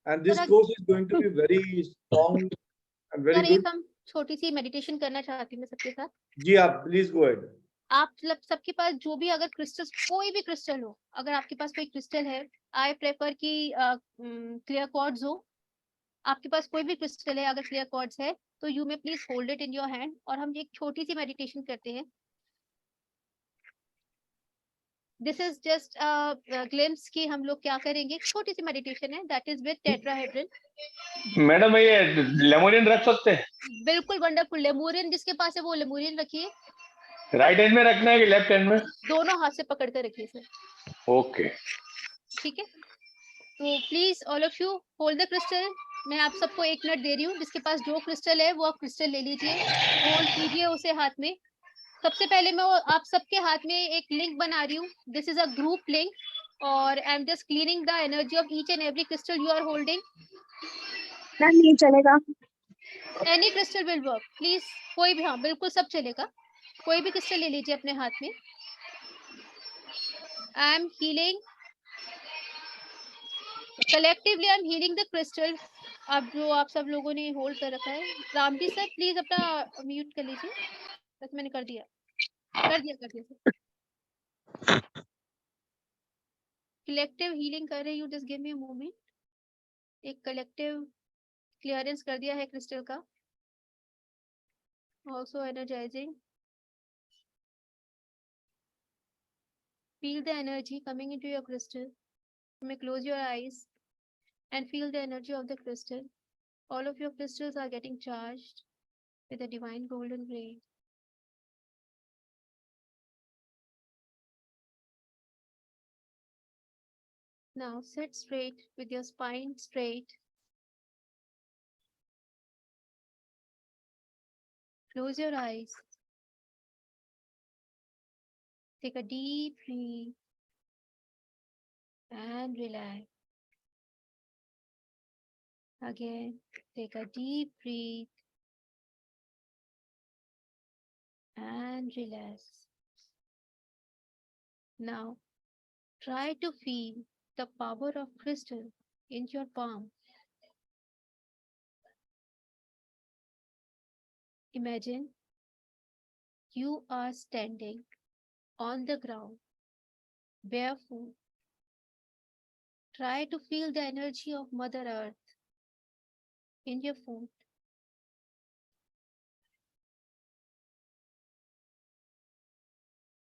And this course is going to be very strong and very sir good. एक हम छोटी सी मेडिटेशन करना चाहती हूँ मैं सबके साथ। जी आप प्लीज गो अहेड। आप सबके पास जो भी अगर क्रिस्टल, कोई भी क्रिस्टल हो, अगर आपके पास कोई क्रिस्टल है, आई प्रेफर कि क्लियर क्वार्ट्ज हो। आपके पास कोई भी क्रिस्टल है, अगर क्लियर क्वार्ट्ज है तो you may please hold it in your hand, और हम एक छोटी सी मेडिटेशन करते हैं। दिस इज जस्ट ग्लिम्स की हम लोग क्या करेंगे, छोटी सी मेडिटेशन है, that is with tetrahedron. Madam ये लेमोनियन रख सकते हैं? बिल्कुल वंडरफुल। लेमोरियन जिसके पास है वो लेमोरियन रखिए। राइट हैंड में रखना है कि लेफ्ट हैंड में? दोनों हाथ से पकड़ कर रखिए सर। ओके, ठीक है, तो please all of you hold the crystal. मैं आप सबको 1 मिनट दे रही हूँ, जिसके पास जो क्रिस्टल है वो आप क्रिस्टल ले लीजिए, होल्ड कीजिए उसे हाथ में। सबसे पहले मैं आप सबके हाथ में एक लिंक बना रही हूँ, this is a group link, और I am just cleaning the energy of each and every crystal you are holding. नहीं चलेगा, any crystal will work, please कोई भी, हाँ बिल्कुल सब चलेगा। कोई भी क्रिस्टल ले लीजिए अपने हाथ में। I am healing collectively, I am healing the crystal. अब जो आप सब लोगों ने होल्ड कर रखा है, राम जी सर प्लीज अपना म्यूट कर लीजिए। बस मैंने कर दिया सर। कलेक्टिव हीलिंग कर रही हूँ, just give me a moment. एक कलेक्टिव क्लियरेंस कर दिया है क्रिस्टल का, also energising. Feel the energy coming into your crystal. You may close your eyes and feel the energy of the crystal. All of your crystals are getting charged with a divine golden ray. Now sit straight with your spine straight. Close your eyes. Take a deep breath and relax. Again, take a deep breath and relax. Now, try to feel the power of crystal in your palm. Imagine you are standing on the ground, barefoot. Try to feel the energy of Mother Earth in your foot.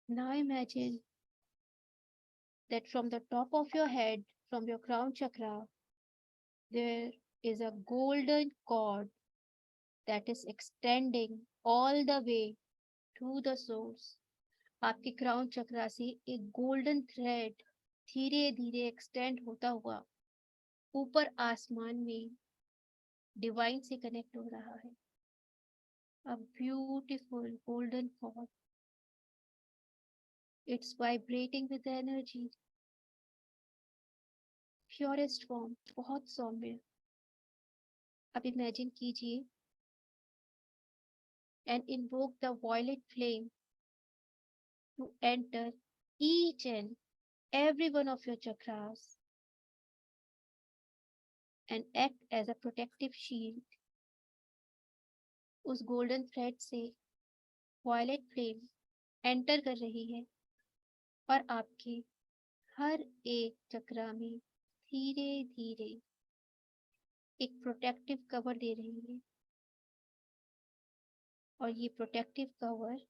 Now imagine that from the top of your head, from your crown chakra, there is a golden cord that is extending all the way to the source. आपके crown चक्रा से एक golden thread धीरे धीरे extend होता हुआ ऊपर आसमान में डिवाइन से कनेक्ट हो रहा है। A beautiful golden thought. It's vibrating with the energy. Purest form, बहुत सौम्य। अब इमेजिन कीजिए and invoke the violet flame to enter each and every one of your chakras and act as a protective shield. उस golden thread से violet flame enter कर रही है और आपके हर एक चक्रा में धीरे धीरे एक प्रोटेक्टिव कवर दे रही है और ये प्रोटेक्टिव कवर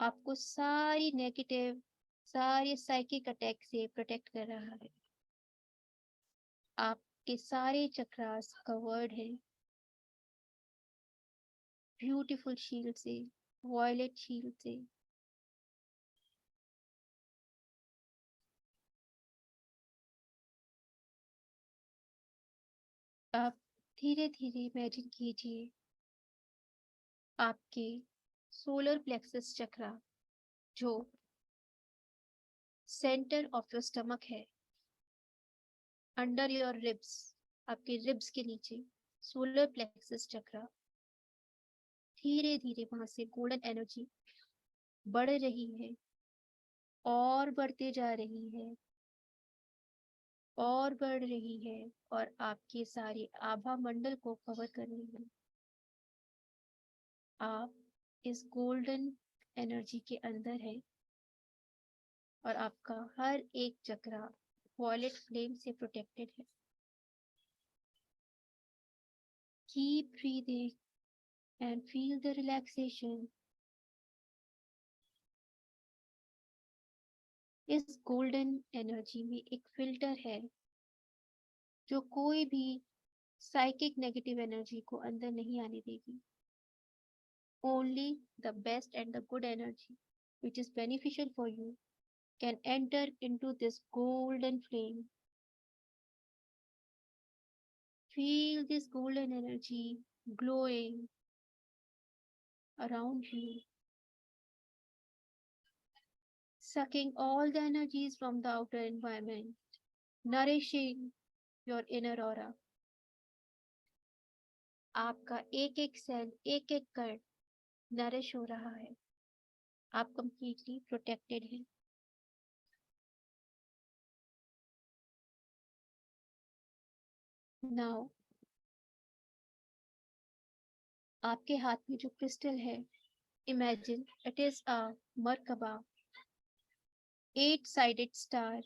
आपको सारी नेगेटिव, सारे साइकिक अटैक से प्रोटेक्ट कर रहा है। आपके सारे चक्रास कवर्ड है ब्यूटीफुल शील्ड से, वॉयलेट शील्ड से। आप धीरे धीरे इमेजिन कीजिए आपके सोलर प्लेक्सस चक्रा जो सेंटर ऑफ योर स्टमक है, अंडर योर रिब्स, आपके रिब्स के नीचे सोलर प्लेक्सस चक्रा, धीरे धीरे वहां से गोल्डन एनर्जी बढ़ रही है और बढ़ते जा रही है और बढ़ रही है और आपके सारे आभा मंडल को कवर कर रही है। आप इस गोल्डन एनर्जी के अंदर है और आपका हर एक चक्रा वॉयलेट फ्लेम से प्रोटेक्टेड है। Keep breathing and feel the relaxation. इस गोल्डन एनर्जी में एक फिल्टर है जो कोई भी साइकिक नेगेटिव एनर्जी को अंदर नहीं आने देगी। Only the best and the good energy which is beneficial for you can enter into this golden flame. Feel this golden energy glowing around you, sucking all the energies from the outer environment, nourishing your inner aura. आपका एक एक cell, एक एक कण nourish हो रहा है। आप कंप्लीटली प्रोटेक्टेड हैं। नाउ आपके हाथ में जो क्रिस्टल है, imagine it is a merkaba, 8-sided star.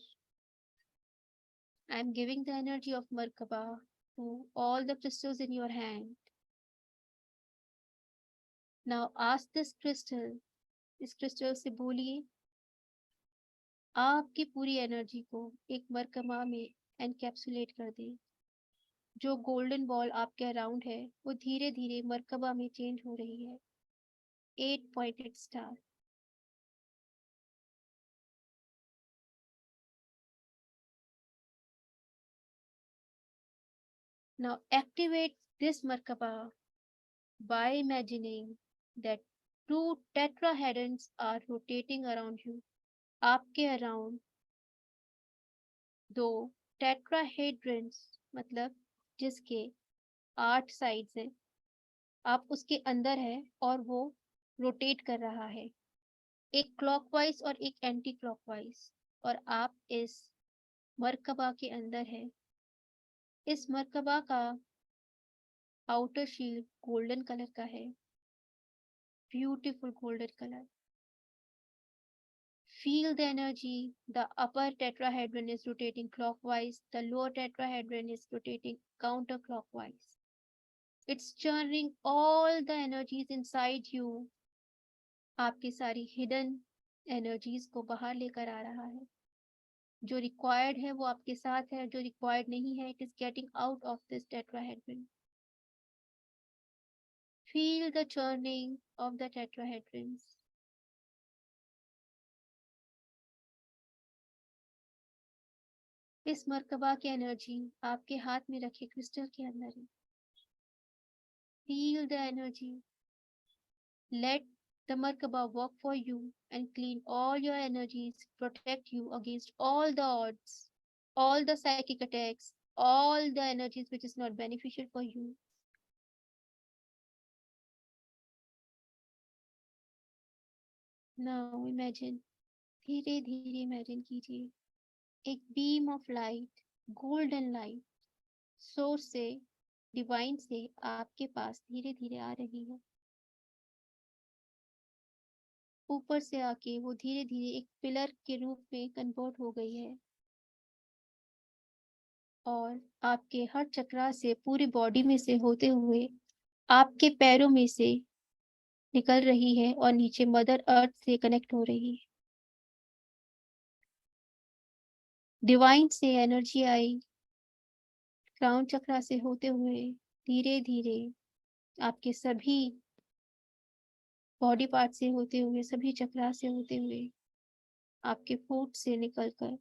I am giving the energy of Merkaba to all the crystals in your hand. Now ask this crystal, इस क्रिस्टल से बोलिए आपकी पूरी एनर्जी को एक मरकबा में एनकैप्सुलेट कर दे। जो गोल्डन बॉल आपके अराउंड है वो धीरे धीरे मरकबा में चेंज हो रही है। 8-pointed star. Now activate this Merkaba by imagining that 2 tetrahedrons are rotating around you. आपके अराउंड 2 tetrahedrons मतलब जिसके 8 साइड्स हैं, आप उसके अंदर है और वो रोटेट कर रहा है, एक क्लॉकवाइज और एक एंटी क्लॉकवाइज, और आप इस मरकबा के अंदर है। इस मरकबा का आउटर शील्ड गोल्डन कलर का है, beautiful golden colour. Feel the energy. The upper tetrahedron is rotating clockwise, the lower tetrahedron is rotating counterclockwise. It's churning all the energies inside you. आपकी सारी hidden energies को बाहर लेकर आ रहा है। जो required है वो आपके साथ है, जो required नहीं है, it is getting out of this tetrahedron. Feel the churning of the tetrahedrons. इस मर्कबा की एनर्जी आपके हाथ में रखे क्रिस्टल के अंदर है। Feel the energy. Let the Merkaba work for you and clean all your energies, protect you against all the odds, all the psychic attacks, all the energies which is not beneficial for you. Now imagine, धीरे धीरे imagine कीजिए, एक beam of light, golden light, source से, divine से आपके पास धीरे धीरे आ रही है। ऊपर से आके वो धीरे धीरे एक पिलर के रूप में कन्वर्ट हो गई है और आपके हर चक्रा से, पूरी बॉडी में से होते हुए आपके पैरों में से निकल रही है और नीचे मदर अर्थ से कनेक्ट हो रही है। डिवाइन से एनर्जी आई, क्राउन चक्रा से होते हुए धीरे धीरे आपके सभी बॉडी पार्ट से होते हुए, सभी चक्रा से होते हुए आपके फूट से निकलकर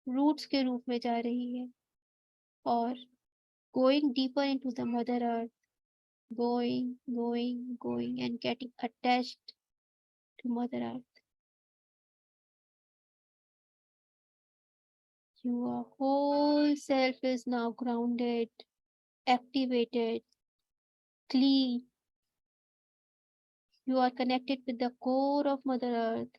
रूट्स के रूप में जा रही है और going deeper into the mother earth, going and getting attached to Mother Earth. Your whole self is now grounded, activated, clean. You are connected with the core of Mother Earth.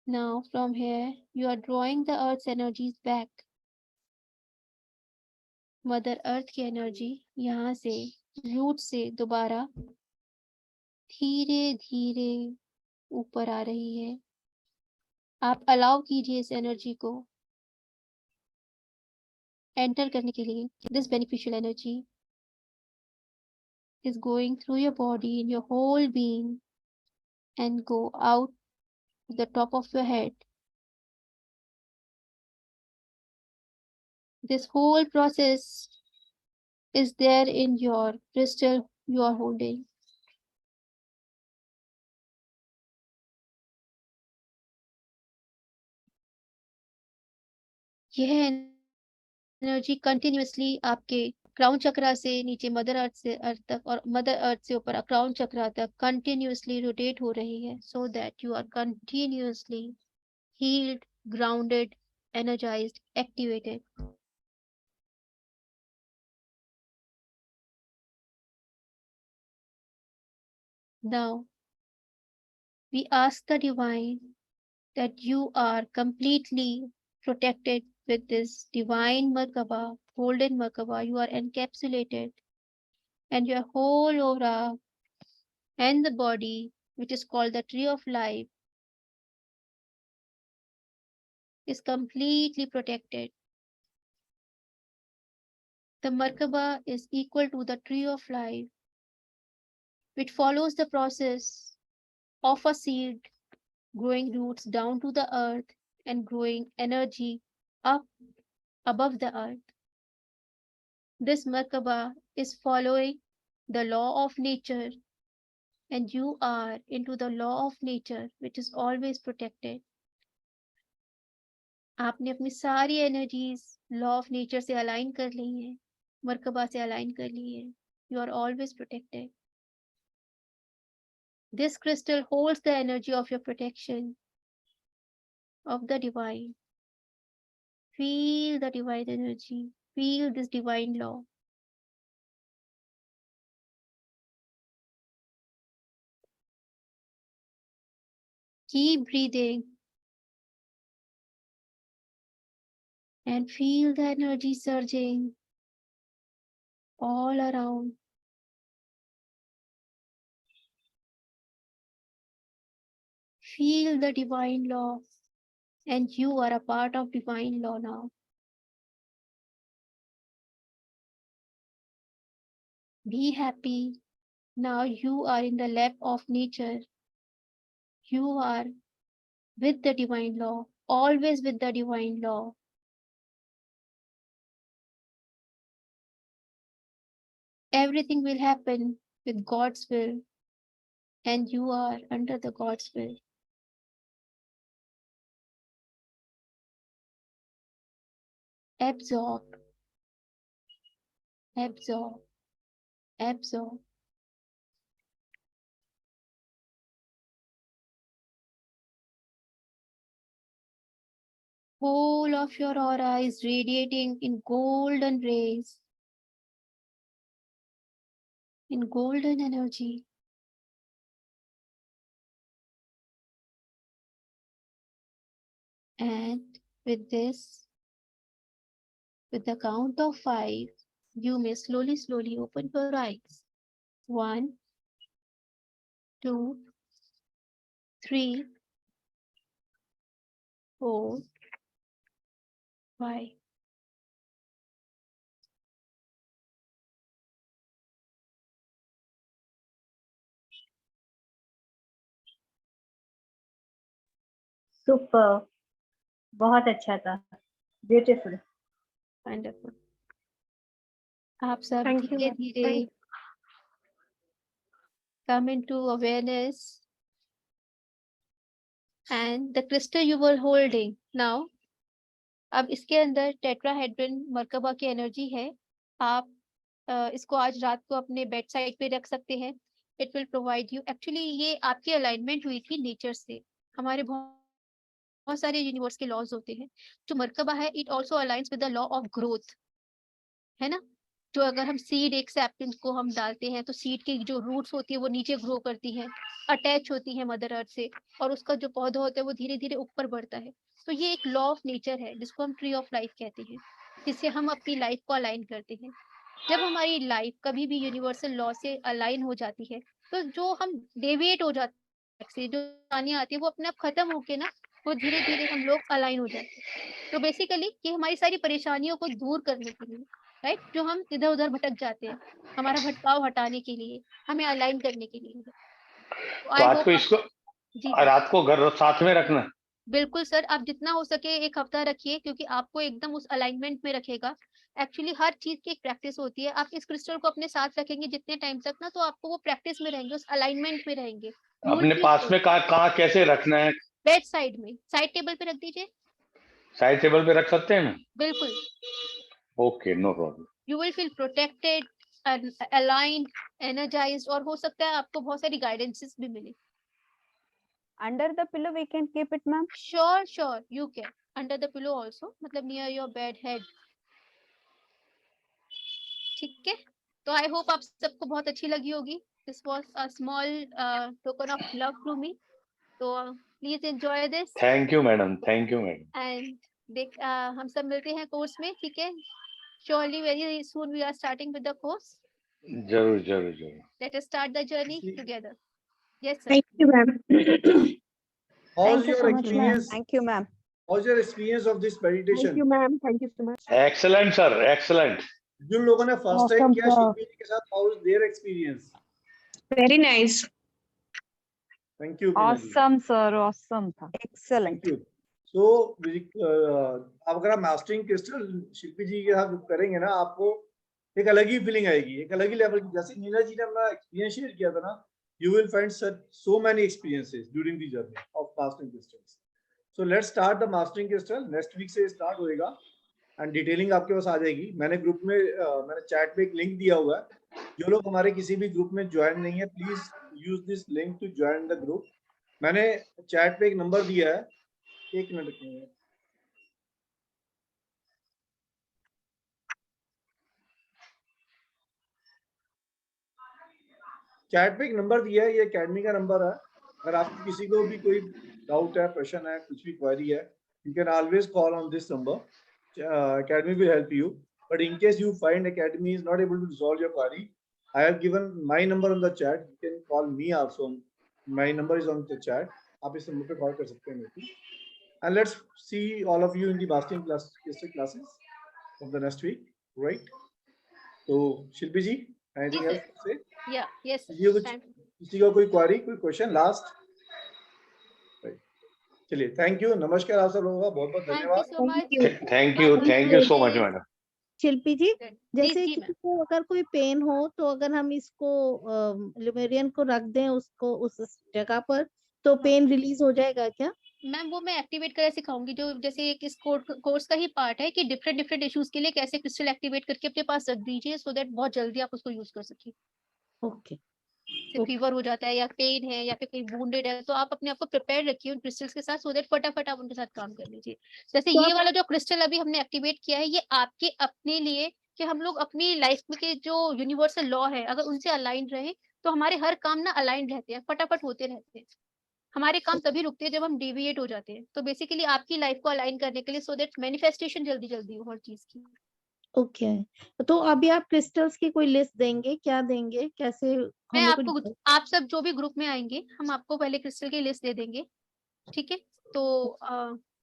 Now from here, you are drawing the Earth's energies back. Mother Earth की energy यहाँ से root से दोबारा धीरे धीरे ऊपर आ रही है। आप अलाउ कीजिए इस एनर्जी को एंटर करने के लिए। This beneficial energy is going through your body in your whole being and go out to the top of your head. This whole process is there in your crystal you are holding. यह energy continuously आपके crown चक्रा से नीचे mother earth से अर्थ तक और mother earth से ऊपर crown चक्रा तक कंटिन्यूअसली रोटेट हो रही है, so that you are continuously healed, grounded, energized, activated. Now we ask the divine that you are completely protected with this divine Merkaba, golden Merkaba. You are encapsulated, and your whole aura and the body, which is called the tree of life, is completely protected. The Merkaba is equal to the tree of life, which follows the process of a seed growing roots down to the earth and growing energy up above the earth. This Merkaba is following the law of nature, and you are into the law of nature, which is always protected. आपने अपनी सारी energies law of nature से align कर ली है, मर्कबा से align कर ली है. You are always protected. This crystal holds the energy of your protection of the divine. Feel the divine energy. Feel this divine law. Keep breathing and feel the energy surging all around. Feel the divine law, and you are a part of divine law now. Be happy. Now you are in the lap of nature. You are with the divine law, always with the divine law. Everything will happen with God's will, and you are under the God's will. absorb, absorb, absorb. Whole of your aura is radiating in golden rays, in golden energy. And with this, with the count of 5, you may slowly open your eyes. 1, 2, 3, 4, 5. Super, बहुत अच्छा था, beautiful, wonderful. आप सब Thank you, धीरे ma'am. धीरे come into awareness, and the crystal you were holding now, अब इसके अंदर टेट्राहेड्रन मर्कबा की एनर्जी है। आप इसको आज रात को अपने बेड साइड पे रख सकते हैं। It will provide you, actually ये आपकी अलाइनमेंट हुई थी नेचर से। हमारे बहुत सारे यूनिवर्स के लॉज होते हैं। जो मर्कबा है, it also aligns with the law of growth, है ना। जो अगर हम सीड, एक सैपलिंग को हम डालते हैं तो सीड की जो रूट्स होती है वो नीचे ग्रो करती हैं, अटैच होती है मदर अर्थ से, और उसका जो पौधा होता है वो धीरे धीरे ऊपर बढ़ता है। तो ये एक लॉ ऑफ नेचर है जिसको हम ट्री ऑफ लाइफ कहते हैं, जिससे हम अपनी लाइफ को अलाइन करते हैं। जब हमारी लाइफ कभी भी यूनिवर्सल लॉ से अलाइन हो जाती है तो जो हम डेविएट हो जाते हैं, जो कहानियां आती है वो अपने आप खत्म होके ना, वो धीरे धीरे हम लोग अलाइन हो जाते हैं। तो बेसिकली ये हमारी सारी परेशानियों को दूर करने के लिए, राइट, जो हम इधर उधर भटक जाते हैं, हमारा भटकाव हटाने के लिए, हमें अलाइन करने के लिए। तो आज को इसको रात को घर साथ में रखना। बिल्कुल सर, आप जितना हो सके 1 हफ्ता रखिए, क्योंकि आपको एकदम उस अलाइनमेंट में रखेगा। एक्चुअली हर चीज की एक प्रैक्टिस होती है। आप इस क्रिस्टल को अपने साथ रखेंगे जितने टाइम तक ना, तो आपको वो प्रैक्टिस में रहेंगे, उस अलाइनमेंट में रहेंगे। अपने पास में कहाँ कैसे रखना है? बेड साइड में, साइड टेबल पे रख दीजिए। साइड टेबल पे रख सकते हैं ना? बिल्कुल। Okay, no problem. You will feel protected, aligned, energized, और हो सकता है आपको बहुत सारी गाइडेंसेस भी मिले। Under the pillow we can keep it, ma'am? Sure, you can. Under the pillow also, मतलब near your bed head. ठीक है, तो आई होप आप सबको बहुत अच्छी लगी होगी। This was a small token of love to me. तो please enjoy this. Thank you, madam. Thank you, madam. And हम सब मिलते हैं कोर्स में, ठीक है? Surely very soon we are starting with the course. जरूर। Let us start the journey together. Yes, sir. Thank you, ma'am. How's your experience? Thank you, ma'am. How's your experience of this meditation? Thank you, ma'am. Thank you so much. Excellent, sir. Excellent. जिन लोगों ने first time Awesome, किया sir. शिल्पी जी के साथ, how is their experience? Very nice. Thank you. Meena ji. Awesome, sir. Awesome था. Excellent. Thank you. So, आप अगर आप mastering crystal शिल्पी जी के साथ करेंगे ना, आपको एक अलग ही फीलिंग आएगी, एक अलग ही लेवल की। जैसे नीना जी ने अपना एक्सपीरियंस शेयर किया था ना, you will find so many experiences during the journey of mastering crystals. So let's start the mastering crystal. Next week से start होएगा and detailing आपके पास आ जाएगी। मैंने ग्रुप में मैंने चैट में एक लिंक दिया हुआ है। जो लोग हमारे किसी भी ग्रुप में ज्वाइन नहीं है, please use this link to join the group. मैंने चैट पे एक नंबर दिया है, 1 मिनट रखिए। चैट पे एक नंबर दिया है, ये एकेडमी का नंबर है। अगर आपको किसी को भी कोई डाउट है, प्रश्न है, कुछ भी क्वेरी है, you can always call on this number. Academy will help you. But in case you find Academy is not able to resolve your query, I have given my number on the chat. You can call me also. My number is on the chat. आप इस number पे call कर सकते हैं मेरे को। And let's see all of you in the mastering classes of the next week, right? So Shilpi ji, anything else to say? Yeah, yes. किसी को कोई क्वेरी, कोई क्वेश्चन लास्ट? चलिए, थैंक यू, नमस्कार आप सब लोगों का, बहुत बहुत धन्यवाद। Thank you so much madam. शिल्पी जी, जैसे किसी को अगर कोई पेन हो तो अगर हम इसको ल्यूमेरियन को रख दें उसको उस जगह पर, तो पेन रिलीज हो जाएगा क्या? मैम वो मैं एक्टिवेट करके सिखाऊंगी, जो जैसे एक इस कोर्स का ही पार्ट है कि डिफरेंट डिफरेंट इश्यूज के लिए कैसे क्रिस्टल एक्टिवेट करके अपने पास रख दीजिए, सो दैट बहुत जल्दी आप उसको यूज कर सकिए। ओके। जैसे फीवर हो जाता है या पेन है या फिर कहीं वुंडेड है, तो आप अपने आप को प्रिपेयर रखिए उन क्रिस्टल्स के साथ, सो दैट फटाफट आप उनके साथ काम कर लीजिए। जैसे तो ये आप वाला जो क्रिस्टल अभी हमने एक्टिवेट किया है, ये आपके अपने लिए, कि हम लोग अपनी लाइफ में के जो यूनिवर्सल लॉ है अगर उनसे अलाइन रहे तो हमारे हर काम ना अलाइन रहते हैं, फटाफट होते रहते हैं। हमारे काम तभी रुकते हैं जब हम डेविएट हो जाते हैं। तो बेसिकली आपकी लाइफ को अलाइन करने के लिए, सो दैट मैनिफेस्टेशन जल्दी जल्दी हो हर चीज की। ओके। तो अभी आप क्रिस्टल्स की कोई लिस्ट देंगे, क्या देंगे, कैसे मैं हम लोग को? आपको, आप सब जो भी ग्रुप में आएंगे हम आपको पहले क्रिस्टल की लिस्ट दे देंगे, ठीक है? तो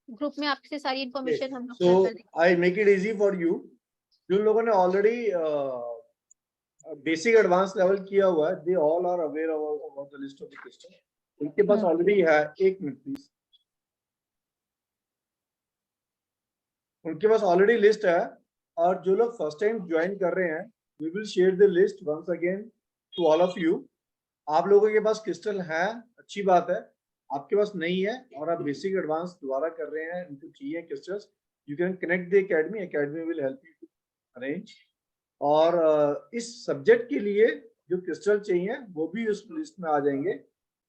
ग्रुप में आपसे सारी इंफॉर्मेशन हम लोग शेयर So कर देंगे। I make it easy for you. जिन लोगों ने ऑलरेडी बेसिक एडवांस लेवल किया हुआ है, they all are aware about the list of the crystal. उनके पास ऑलरेडी है, एक मिनट प्लीज, उनके पास ऑलरेडी लिस्ट है। और जो लोग फर्स्ट टाइम ज्वाइन कर रहे हैं, we will share the list once again to all of you. आप लोगों के पास क्रिस्टल है, अच्छी बात है। आपके पास नहीं है और आप बेसिक एडवांस दोबारा कर रहे हैं, उनको चाहिए crystals, you can connect the academy, academy will help you to arrange. और इस सब्जेक्ट के लिए जो क्रिस्टल चाहिए वो भी उस लिस्ट में आ जाएंगे।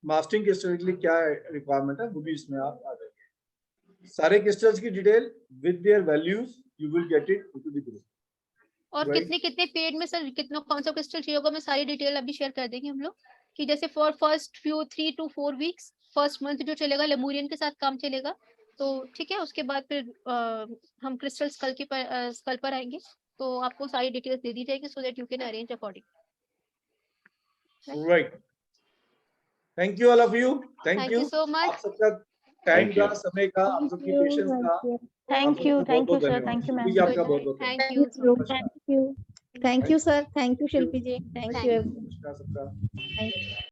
मास्टरिंग क्रिस्टल के लिए क्या रिक्वायरमेंट है वो भी इसमें आप आ जाएंगे। सारे क्रिस्टल्स की detail with their values you will get it to the group. और कितने कितने पीरियड में सर कितना कौन सा क्रिस्टल चाहिए होगा, मैं सारी डिटेल अभी शेयर कर देंगे हम लोग, कि जैसे for first few 3 to 4 weeks, first month जो चलेगा लेमूरियन के साथ काम चलेगा, तो ठीक है। उसके बाद फिर हम क्रिस्टल स्कल पर आएंगे, तो आपको सारी डिटेल्स दे दी जाएगी, so that you can arrange according. Right, thank you all of you, thank you so much. आप सबका टाइम का, समय का, आप सबकी पेशेंस का, thank you sir, thank you ma'am. आपका बहुत बहुत thank you. Thank you sir, thank you Shilpi ji, thank you. नमस्कार सबका।